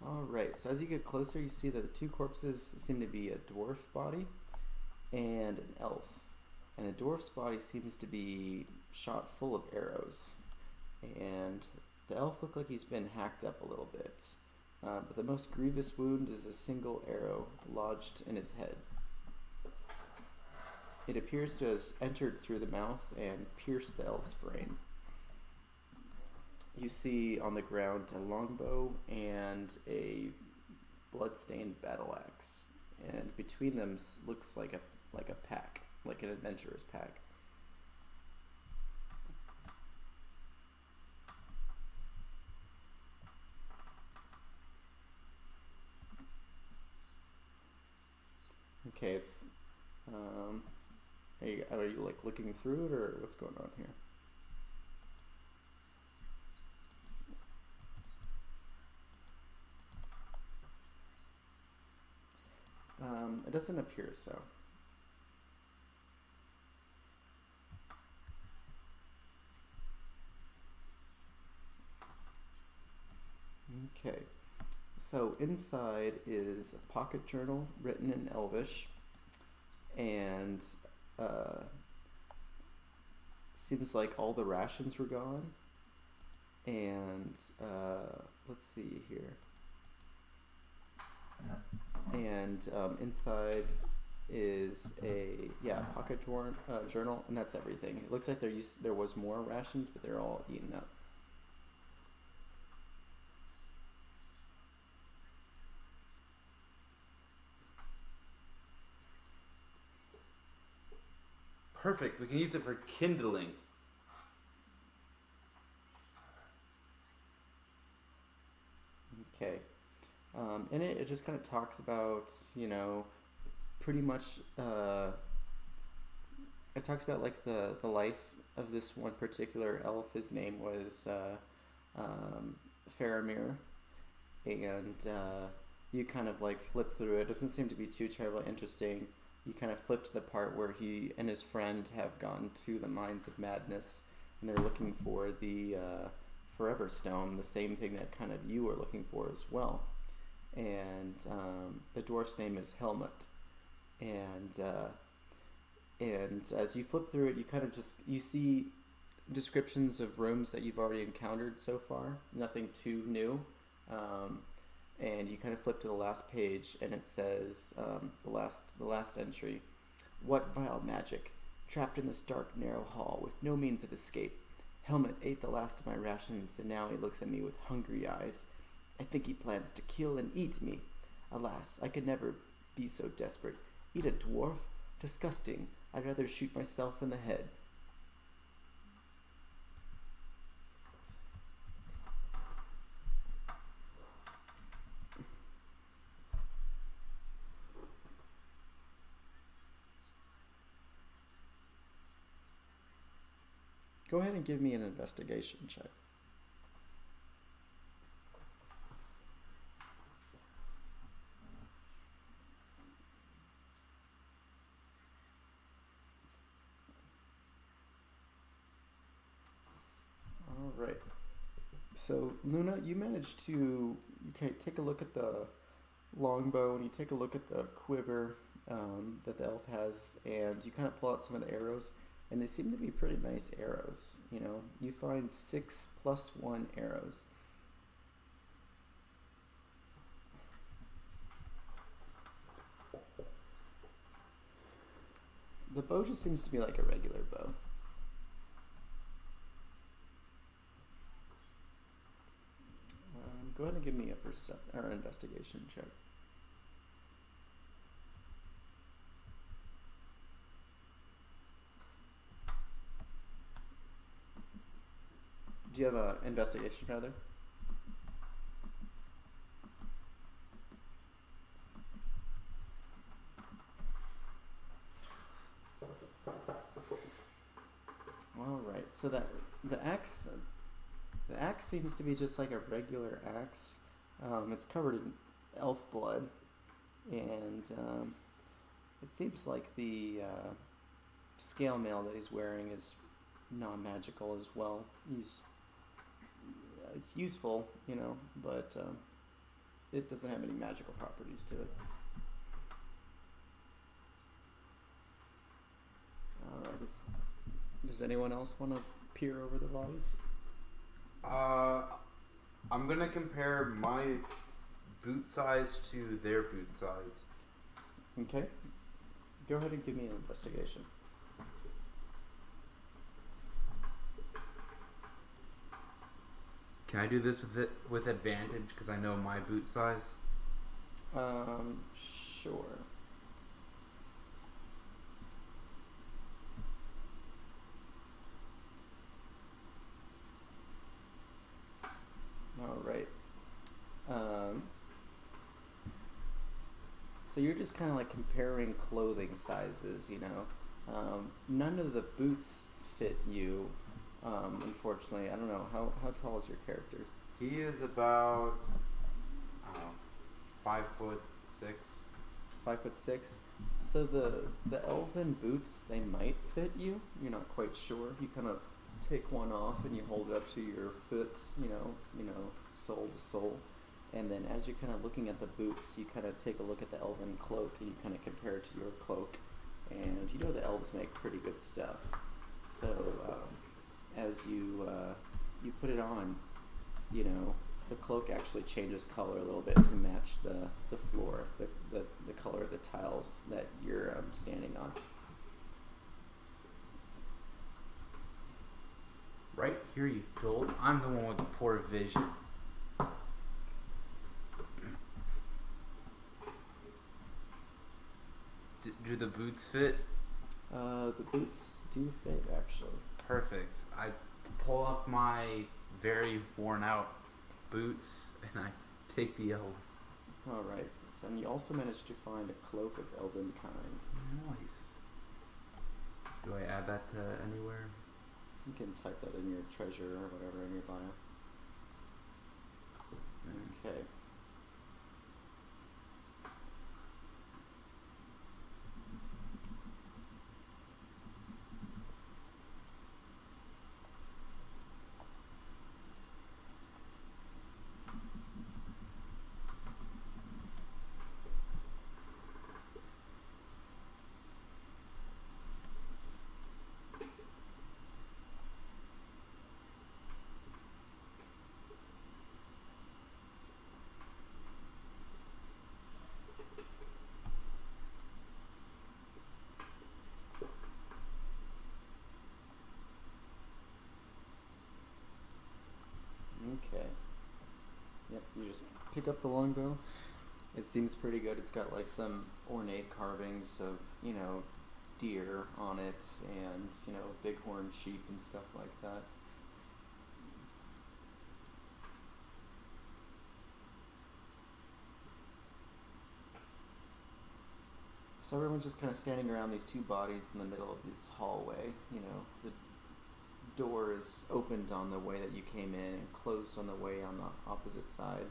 Alright, so as you get closer, you see that the two corpses seem to be a dwarf body and an elf. And the dwarf's body seems to be shot full of arrows. And the elf looks like he's been hacked up a little bit. But the most grievous wound is a single arrow lodged in his head. It appears to have entered through the mouth and pierced the elf's brain. You see on the ground a longbow and a bloodstained battle axe, and between them looks like a pack, like an adventurer's pack. Okay, it's are you like looking through it, or what's going on here? It doesn't appear so. Okay, so inside is a pocket journal written in Elvish, and seems like all the rations were gone. And let's see here. And inside is a pocket journal, and that's everything. It looks like there was more rations, but they're all eaten up.
Perfect. We can use it for kindling.
Okay. In it just kind of talks about, pretty much, it talks about like the life of this one particular elf. His name was Faramir, and you kind of like flip through it. It doesn't seem to be too terribly interesting. you kind of flip to the part where he and his friend have gone to the Mines of Madness, and they're looking for the Forever Stone, the same thing that kind of you are looking for as well. And the dwarf's name is Helmut, and as you flip through it, you kind of you see descriptions of rooms that you've already encountered so far, nothing too new. And you kind of flip to the last page, and it says the last entry: "What vile magic! Trapped in this dark, narrow hall with no means of escape. Helmut ate the last of my rations, and now he looks at me with hungry eyes. I think he plans to kill and eat me. Alas, I could never be so desperate. Eat a dwarf? Disgusting. I'd rather shoot myself in the head." Go ahead and give me an investigation check. All right. So Luna, you managed to take a look at the longbow, and you take a look at the quiver that the elf has, and you kind of pull out some of the arrows, and they seem to be pretty nice arrows. You know, you find 6+1 arrows. The bow just seems to be like a regular bow. Go ahead and give me a investigation check. Do you have an investigation, rather? All right. So that the axe seems to be just like a regular axe. It's covered in elf blood, and it seems like the scale mail that he's wearing is non-magical as well. It's useful, you know, but it doesn't have any magical properties to it. Alright, does anyone else want to peer over the bodies?
I'm gonna compare my boot size to their boot size.
Okay. Go ahead and give me an investigation.
Can I do this with advantage because I know my boot size?
Sure. All right. So you're just kind of like comparing clothing sizes, you know. None of the boots fit you, unfortunately. I don't know, how tall is your character?
He is about 5'6".
5'6". So the elven boots, they might fit you. You're not quite sure. You kind of take one off and you hold it up to your foot, you know, sole to sole. And then as you're kind of looking at the boots, you kind of take a look at the elven cloak and you kind of compare it to your cloak. And you know the elves make pretty good stuff. So as you put it on, you know, the cloak actually changes color a little bit to match the floor, the color of the tiles that you're standing on.
Right here, you dolt. I'm the one with the poor vision. Do the boots fit?
The boots do fit, actually.
Perfect. I pull off my very worn out boots and I take the elves.
Alright, so and you also managed to find a cloak of elven kind.
Nice. Do I add that to anywhere?
You can type that in your treasure or whatever in your bio. Okay. You just pick up the longbow. It seems pretty good. It's got like some ornate carvings of, deer on it and, bighorn sheep and stuff like that. So everyone's just kind of standing around these two bodies in the middle of this hallway. The door is opened on the way that you came in and closed on the way on the opposite side.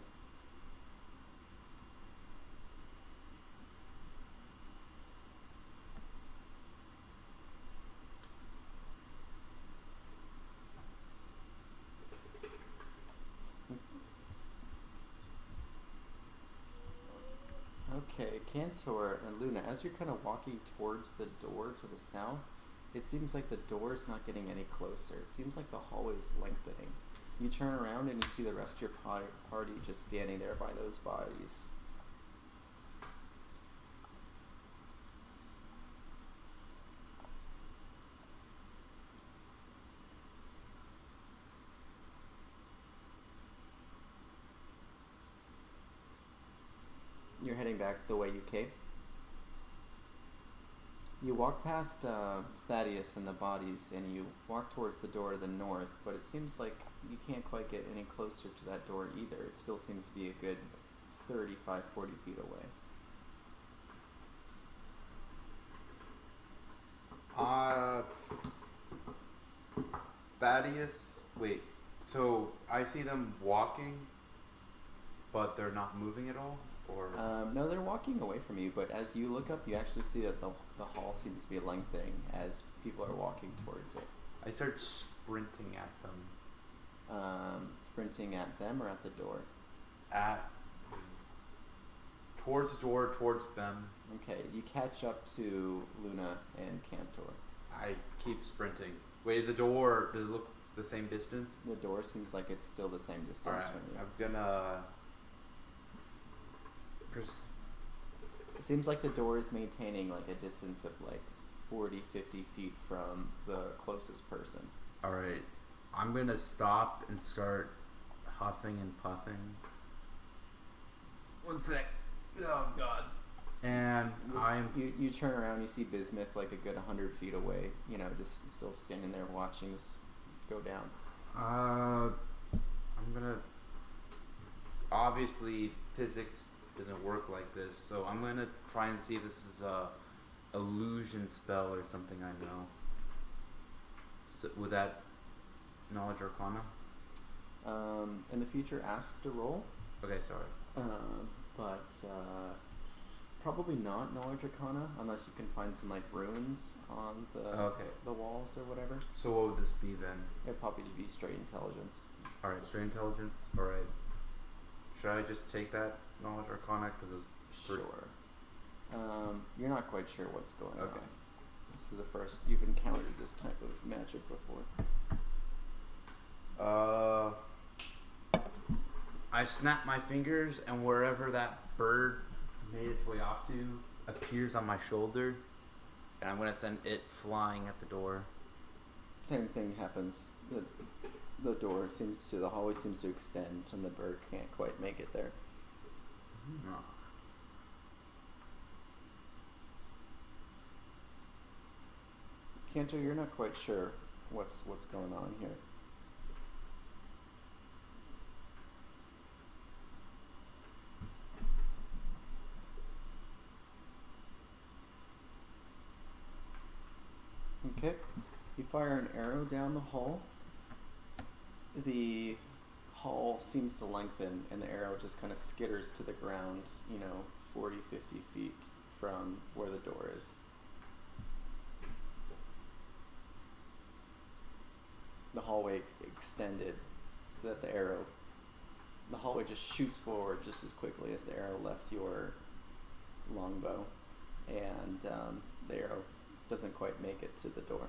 Okay, Cantor and Luna, as you're kind of walking towards the door to the south, it seems like the door is not getting any closer. It seems like the hallway is lengthening. You turn around and you see the rest of your party just standing there by those bodies. You're heading back the way you came. You walk past Thaddeus and the bodies, and you walk towards the door to the north, but it seems like you can't quite get any closer to that door either. It still seems to be a good 35, 40 feet away.
Thaddeus, wait, so I see them walking, but they're not moving at all? Or
No, they're walking away from you, but as you look up, you actually see that the hall seems to be lengthening as people are walking towards it.
I start sprinting at them.
Sprinting at them or at the door?
Towards the door, towards them.
Okay, you catch up to Luna and Cantor.
I keep sprinting. Wait, does it look the same distance?
The door seems like it's still the same distance
Alright,
from you.
I'm gonna...
It seems like the door is maintaining like a distance of like 40, 50 feet from the closest person.
Alright, I'm gonna stop and start huffing and puffing. One sec. Oh god. And
You turn around, you see Bismuth like a good 100 feet away, just still standing there watching this go down.
I'm gonna... Obviously, physics doesn't work like this, so I'm gonna try and see if this is a illusion spell or something I know. So, with that knowledge arcana?
In the future, ask to roll.
Okay, sorry.
But probably not knowledge arcana unless you can find some like runes on the walls or whatever.
So what would this be then?
It'd probably be straight intelligence.
Alright, straight intelligence. Alright. Should I just take that knowledge arcana? Because it's
Sure. You're not quite sure what's going on.
Okay.
This is the first you've encountered this type of magic before.
I snap my fingers, and wherever that bird made its way off to appears on my shoulder, and I'm gonna send it flying at the door.
Same thing happens. The hallway seems to extend, and the bird can't quite make it there.
No.
Cantor, you're not quite sure what's going on here. Okay, you fire an arrow down the hall. The hall seems to lengthen, and the arrow just kind of skitters to the ground, 40, 50 feet from where the door is. The hallway extended so that the hallway just shoots forward just as quickly as the arrow left your longbow, and the arrow doesn't quite make it to the door.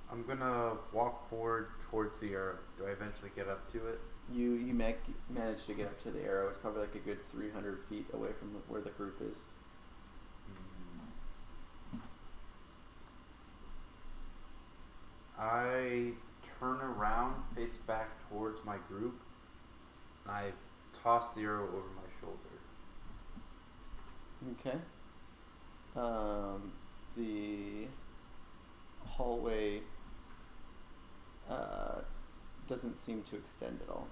I'm gonna walk forward towards the arrow. Do I eventually get up to it?
You manage to get up to the arrow. It's probably like a good 300 feet away from where the group is.
I turn around, face back towards my group, I toss the arrow over my shoulder.
Okay. The hallway doesn't seem to extend at all.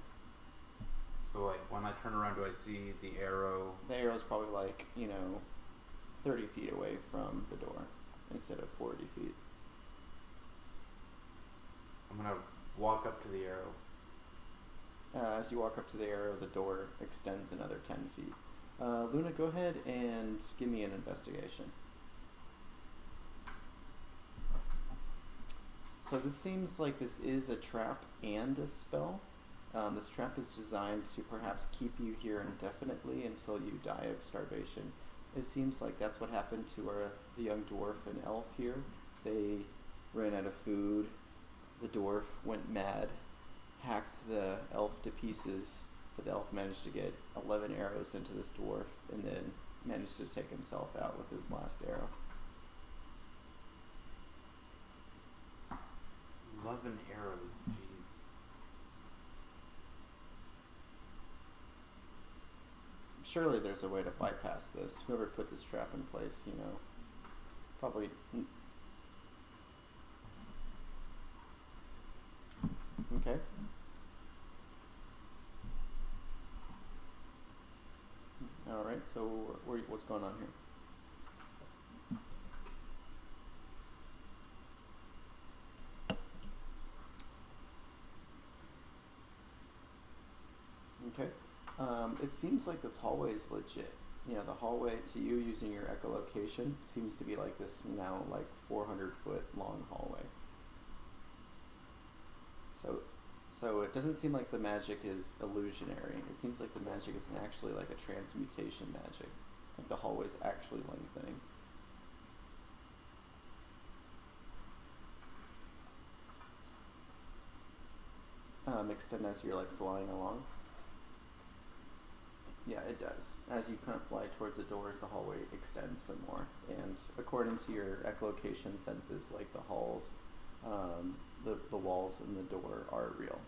So like when I turn around, do I see the arrow?
The arrow's probably like, 30 feet away from the door instead of 40 feet.
I'm gonna walk up to the arrow.
As you walk up to the arrow, the door extends another 10 feet. Luna, go ahead and give me an investigation. So this seems like this is a trap and a spell. This trap is designed to perhaps keep you here indefinitely until you die of starvation. It seems like that's what happened to the young dwarf and elf here. They ran out of food. The dwarf went mad, hacked the elf to pieces, but the elf managed to get 11 arrows into this dwarf and then managed to take himself out with his last arrow.
11 arrows, jeez.
Surely there's a way to bypass this. Whoever put this trap in place, probably. Okay. All right. So what's going on here? Okay. It seems like this hallway is legit. The hallway to you using your echolocation seems to be like this now, like 400-foot long hallway. So it doesn't seem like the magic is illusionary. It seems like the magic is actually like a transmutation magic. Like the hallway's actually lengthening. Extend as you're like flying along. Yeah, it does. As you kind of fly towards the doors, the hallway extends some more. And according to your echolocation senses, like the halls, the walls and the door are real.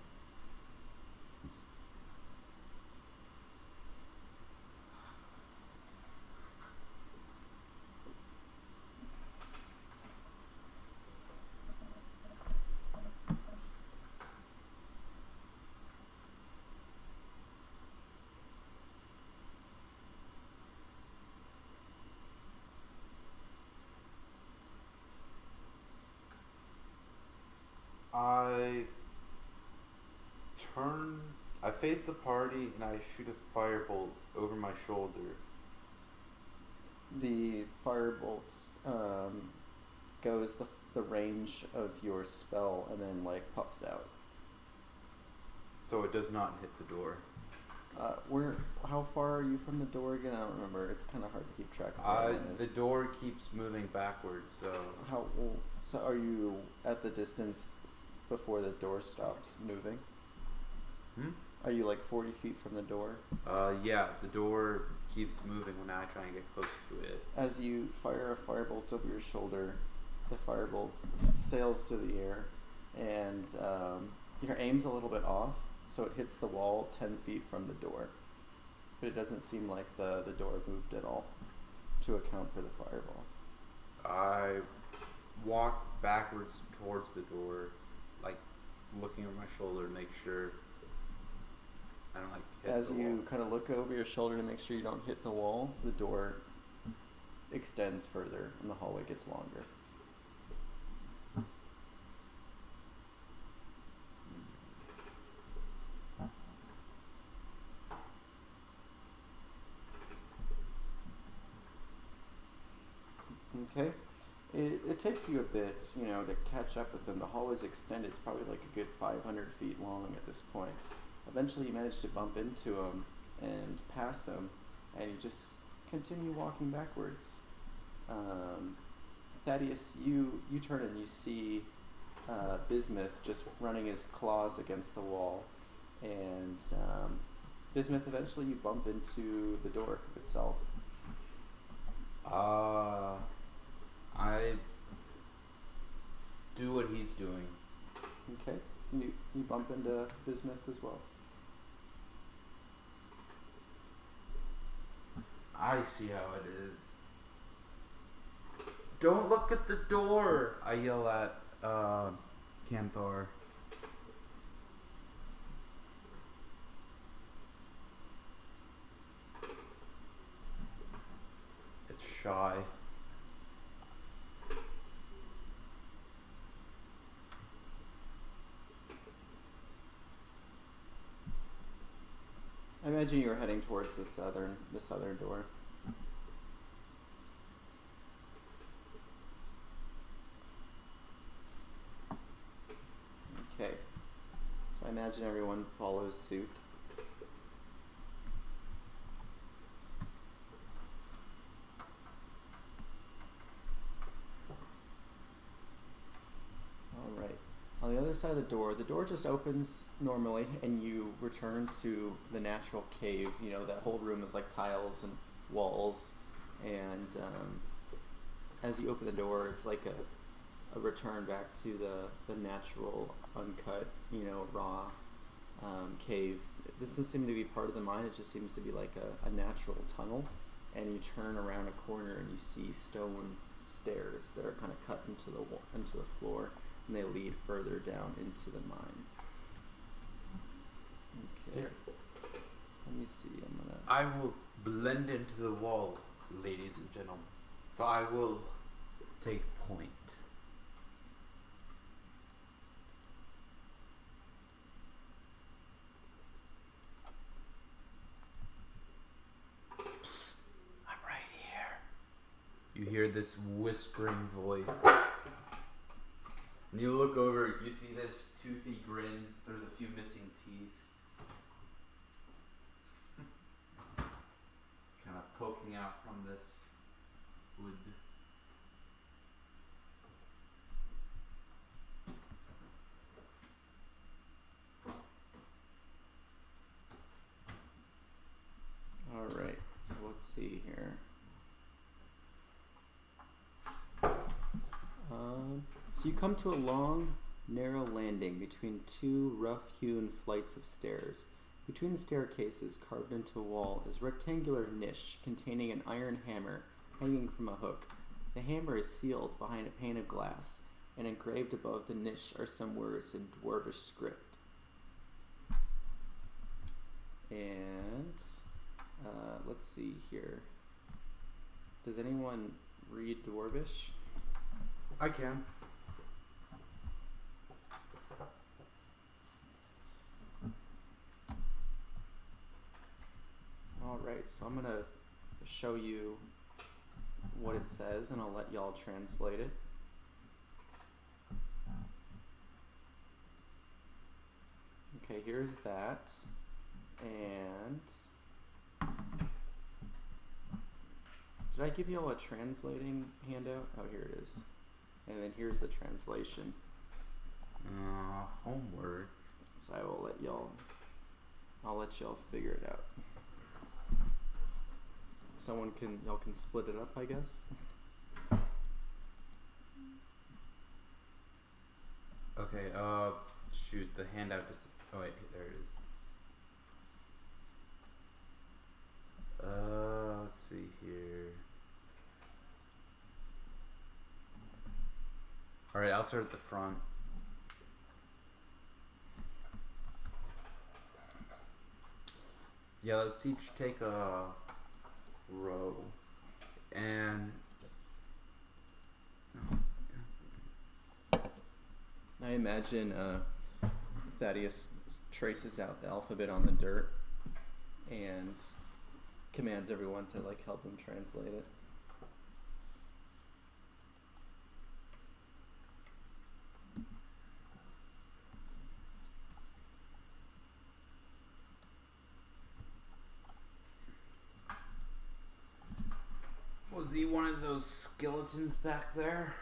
I face the party and I shoot a firebolt over my shoulder.
The firebolt goes the range of your spell and then like puffs out.
So it does not hit the door.
How far are you from the door again? I don't remember. It's kind of hard to keep track of where it is.
The door keeps moving backwards, so...
So are you at the distance before the door stops moving? Are you like 40 feet from the door?
Yeah, the door keeps moving when I try and get close to it.
As you fire a firebolt over your shoulder, the firebolt sails through the air, and your aim's a little bit off, so it hits the wall 10 feet from the door. But it doesn't seem like the door moved at all to account for the fireball.
I walk backwards towards the door, like looking over my shoulder to make sure I don't hit
As
the
you
wall.
kind of look over your shoulder to make sure you don't hit the wall, the door extends further and the hallway gets longer. Okay. It takes you a bit, to catch up with them. The hallway's extended. It's probably like a good 500 feet long at this point. Eventually you manage to bump into them and pass them, and you just continue walking backwards. Thaddeus, you turn and you see Bismuth just running his claws against the wall, and Bismuth, eventually you bump into the door itself.
I do what he's doing.
Okay, you bump into Bismuth as well.
I see how it is. Don't look at the door! I yell at Canthor. It's shy.
I imagine you're heading towards the southern door. Okay. So I imagine everyone follows suit. All right. On the other side of the door just opens normally, and you return to the natural cave. You know, that whole room is like tiles and walls, and as you open the door, it's like a return back to the natural, uncut, you know, raw cave. This doesn't seem to be part of the mine. It just seems to be like a natural tunnel, and you turn around a corner and you see stone stairs that are kind of cut into the floor. And they lead further down into the mine. Okay.
Here.
Let me see.
I will blend into the wall, ladies and gentlemen. So I will take point. Psst, I'm right here. You hear this whispering voice. When you look over, you see this toothy grin. There's a few missing teeth. Kind of poking out from this wood.
All right. So let's see here. So you come to a long, narrow landing between two rough-hewn flights of stairs. Between the staircases, carved into a wall, is a rectangular niche containing an iron hammer hanging from a hook. The hammer is sealed behind a pane of glass, and engraved above the niche are some words in Dwarvish script. And let's see here. Does anyone read Dwarvish?
I can.
Alright, so I'm gonna show you what it says and I'll let y'all translate it. Okay, here's that. And did I give y'all a translating handout? Oh, here it is. And then here's the translation.
Homework.
So I'll let y'all figure it out. Y'all can split it up, I guess.
Okay, shoot, the handout just, oh wait, there it is. Let's see here. Alright, I'll start at the front. Yeah, let's each take a row. And
I imagine Thaddeus traces out the alphabet on the dirt and commands everyone to like help him translate it.
was he one of those skeletons back there?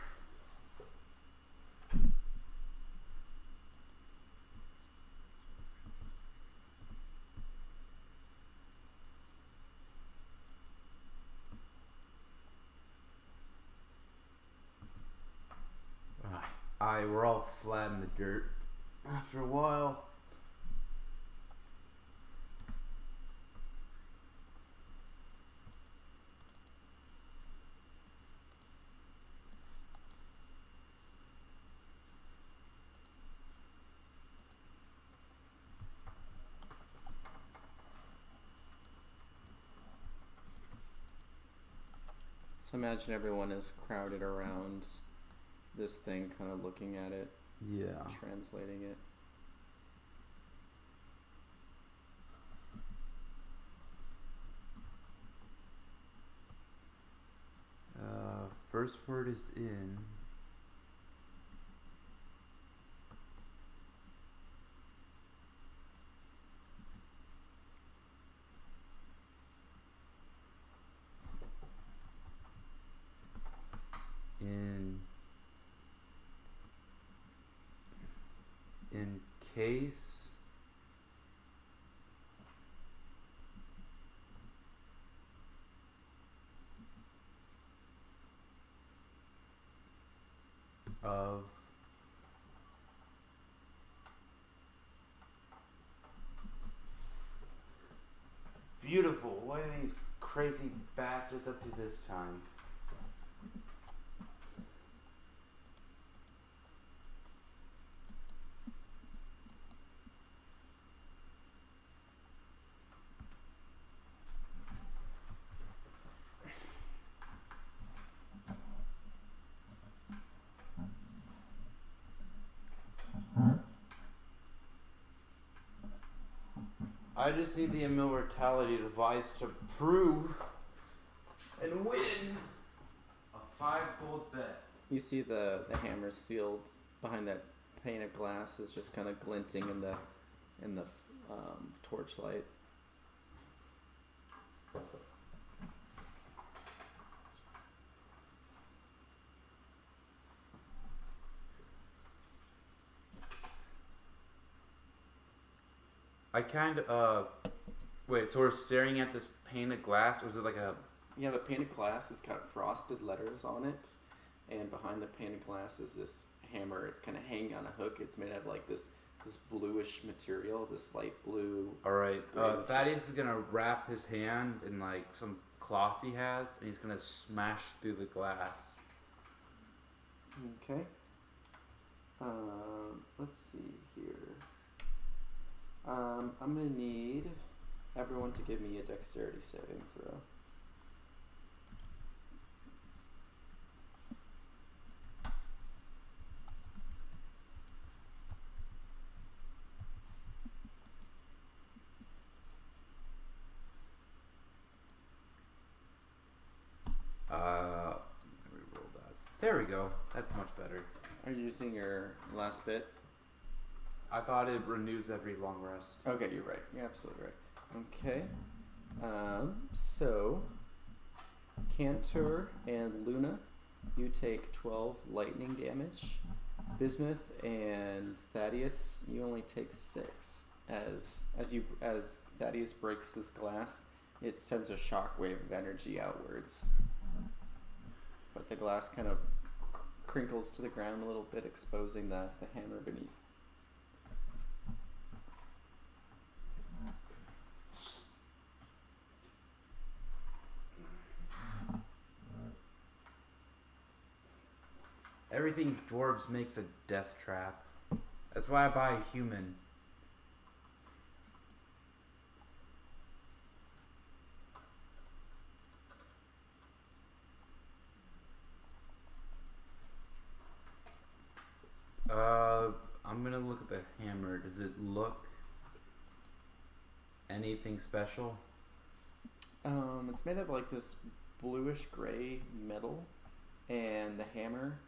We're all flat in the dirt after a while.
imagine everyone is crowded around this thing, kind of looking at it,
Yeah.
translating it.
First word is in. In case of beautiful. What are these crazy bastards up to this time? I just need the immortality device to prove and win a 5 gold bet.
You see the hammer sealed behind that pane of glass is just kind of glinting in the torchlight.
I kind of wait. So we're staring at this pane of glass, or is it like a?
You have a pane of glass. It's got frosted letters on it, and behind the pane of glass is this hammer. It's kind of hanging on a hook. It's made out of like this bluish material, this light blue.
All right.
Green
Thaddeus is gonna wrap his hand in like some cloth he has, and he's gonna smash through the glass.
Okay. Let's see here. I'm gonna need everyone to give me a dexterity saving throw.
Let me roll that. There we go. That's much better.
Are you using your last bit?
I thought it renews every long rest.
Okay, you're right. You're absolutely right. Okay. So, Cantor and Luna, you take 12 lightning damage. Bismuth and Thaddeus, you only take 6. As Thaddeus breaks this glass, it sends a shockwave of energy outwards. But the glass kind of crinkles to the ground a little bit, exposing the hammer beneath.
Everything dwarves makes a death trap. That's why I buy a human. I'm gonna look at the hammer. Does it look anything special?
It's made of like this bluish gray metal, and the hammer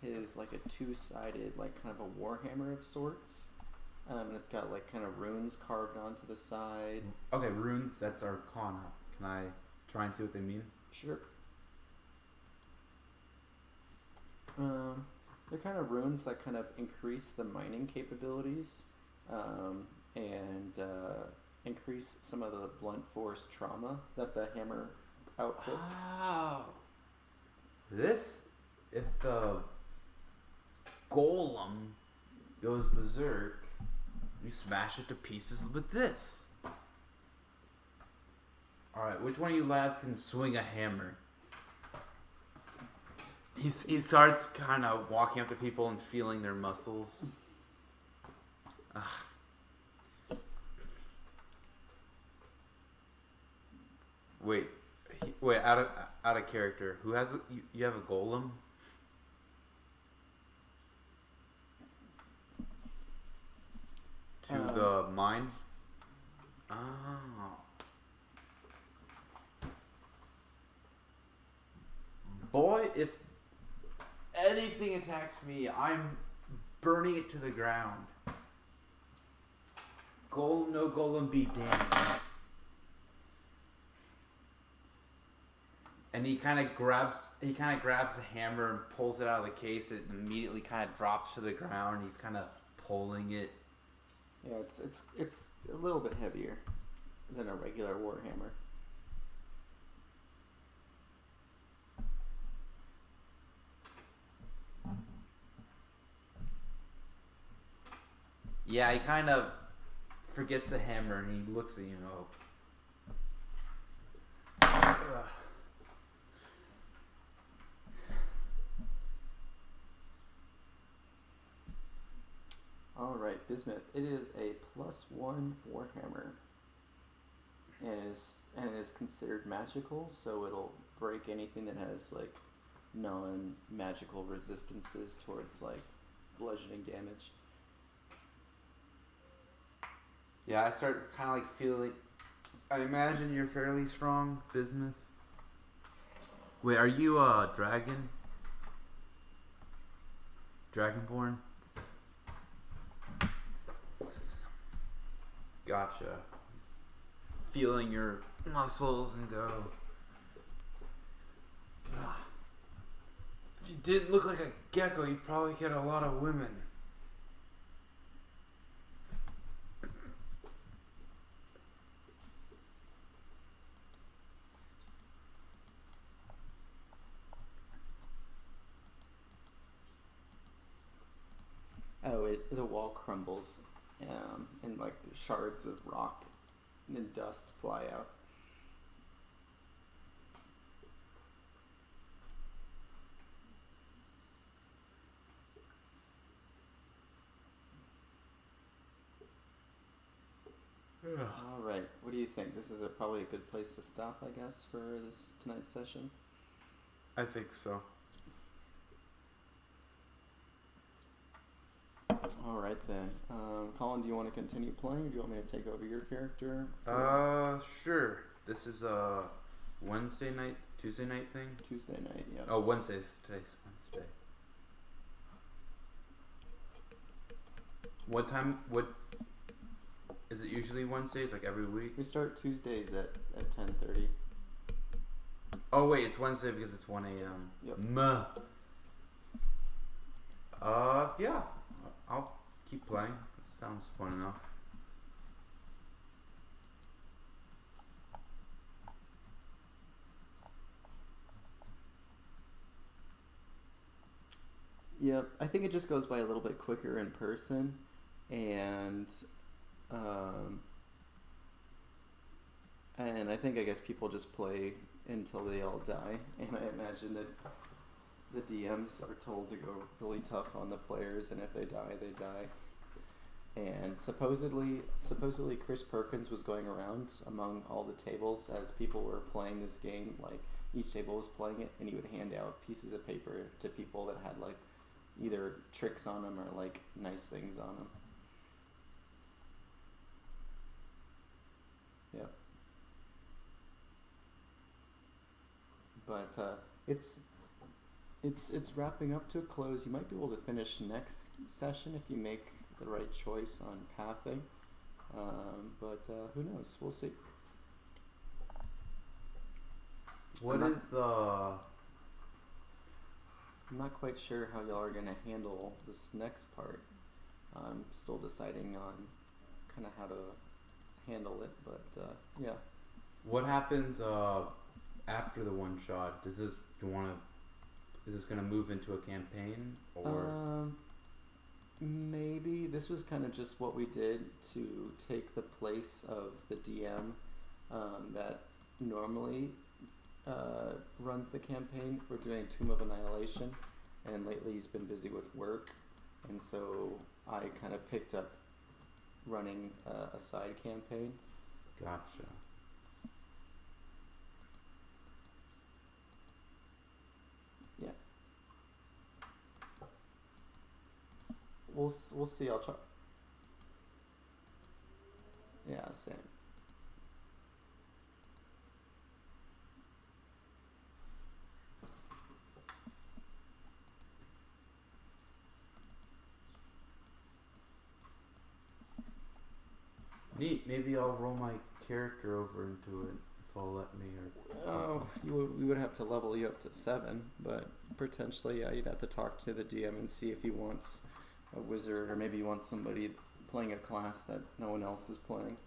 is like a two-sided, like kind of a war hammer of sorts. And it's got like kind of runes carved onto the side.
Okay, runes, that's Arcana. Can I try and see what they mean?
Sure. They're kind of runes that kind of increase the mining capabilities, and increase some of the blunt force trauma that the hammer outputs.
Oh. This, if the golem goes berserk, you smash it to pieces with this. Alright, which one of you lads can swing a hammer? He starts kind of walking up to people and feeling their muscles. Wait, out out of character. Who has you have a golem? To the mine. Oh. Boy, if anything attacks me, I'm burning it to the ground. Golem, no golem, be damned. And he kind of grabs the hammer and pulls it out of the case. It immediately kind of drops to the ground. He's kind of pulling it.
Yeah, it's a little bit heavier than a regular warhammer.
Yeah, he kind of forgets the hammer and he looks at you. Ugh.
Alright, Bismuth. It is a +1 warhammer. And it is considered magical, so it'll break anything that has like non-magical resistances towards like bludgeoning damage.
Yeah, I start kind of like feeling. I imagine you're fairly strong, Bismuth. Wait, are you a dragon? Dragonborn? Gotcha. Feeling your muscles and go. "Ah, if you didn't look like a gecko, you'd probably get a lot of women."
Oh, the wall crumbles, and like shards of rock and dust fly out. All right, what do you think? This is probably a good place to stop, I guess, for this tonight's session.
I think so.
All right then, Colin, do you want to continue playing, or do you want me to take over your character?
Sure. This is a Wednesday night, Tuesday night thing.
Tuesday night, yeah.
Oh, Wednesdays. Today's Wednesday. What time? What is it usually Wednesdays? Like every week?
We start Tuesdays at 10:30.
Oh wait, it's Wednesday because it's 1 a.m.
Yep.
Yeah. I'll keep playing. It sounds fun enough.
Yep, I think it just goes by a little bit quicker in person, and I think I guess people just play until they all die, and I imagine that the DMs are told to go really tough on the players, and if they die, they die. And supposedly Chris Perkins was going around among all the tables as people were playing this game, like each table was playing it, and he would hand out pieces of paper to people that had like either tricks on them or like nice things on them. Yep. But it's wrapping up to a close. You might be able to finish next session if you make the right choice on pathing. But who knows? We'll see. I'm not quite sure how y'all are going to handle this next part. I'm still deciding on kind of how to handle it, but yeah.
What happens after the one shot? Is this gonna move into a campaign or?
Maybe this was kind of just what we did to take the place of the DM that normally runs the campaign. We're doing Tomb of Annihilation, and lately he's been busy with work, and so I kind of picked up running a side campaign.
Gotcha.
we'll see. I'll try. Yeah, same.
Neat. Maybe I'll roll my character over into it if I'll let me. Or
Oh, we would have to level you up to 7, but potentially, yeah, you'd have to talk to the DM and see if he wants a wizard, or maybe he wants somebody playing a class that no one else is playing.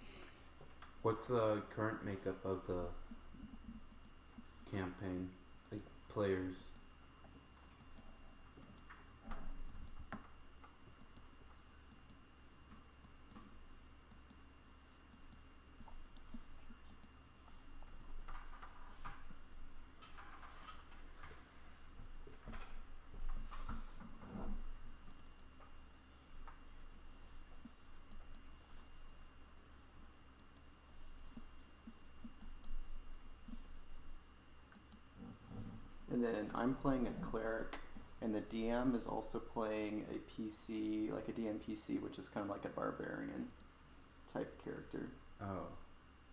What's the current makeup of the campaign? Like players.
And then I'm playing a cleric, and the DM is also playing a PC, like a DM PC, which is kind of like a barbarian type character.
Oh,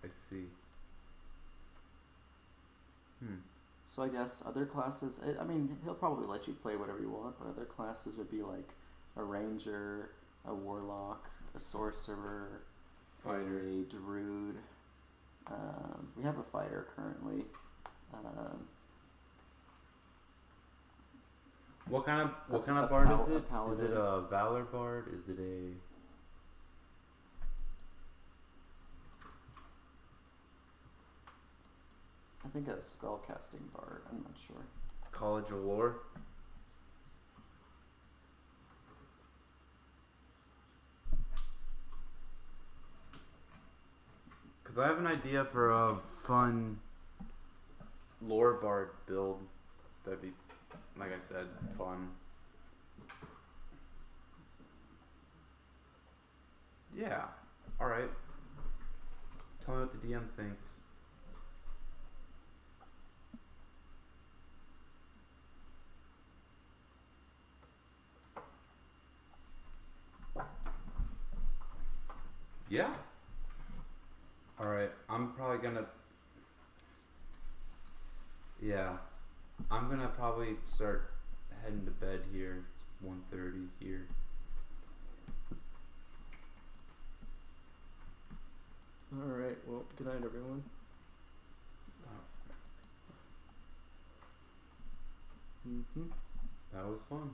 I see.
So I guess other classes, I mean, he'll probably let you play whatever you want, but other classes would be like a ranger, a warlock, a sorcerer,
Fighter.
a druid. We have a fighter currently.
What kind of
a
bard
pal-
is
a
it? Is
paladin.
it a valor bard? Is it a
I think a spellcasting bard. I'm not sure.
College of Lore? Because I have an idea for a fun lore bard build. That'd be, like I said, fun. Yeah. Alright. Tell me what the DM thinks. Yeah. Alright, I'm probably gonna. Yeah. I'm gonna probably start heading to bed here. It's 1:30 here.
All right. Well, good night, everyone.
Uh,
Mm-hmm.
that was fun.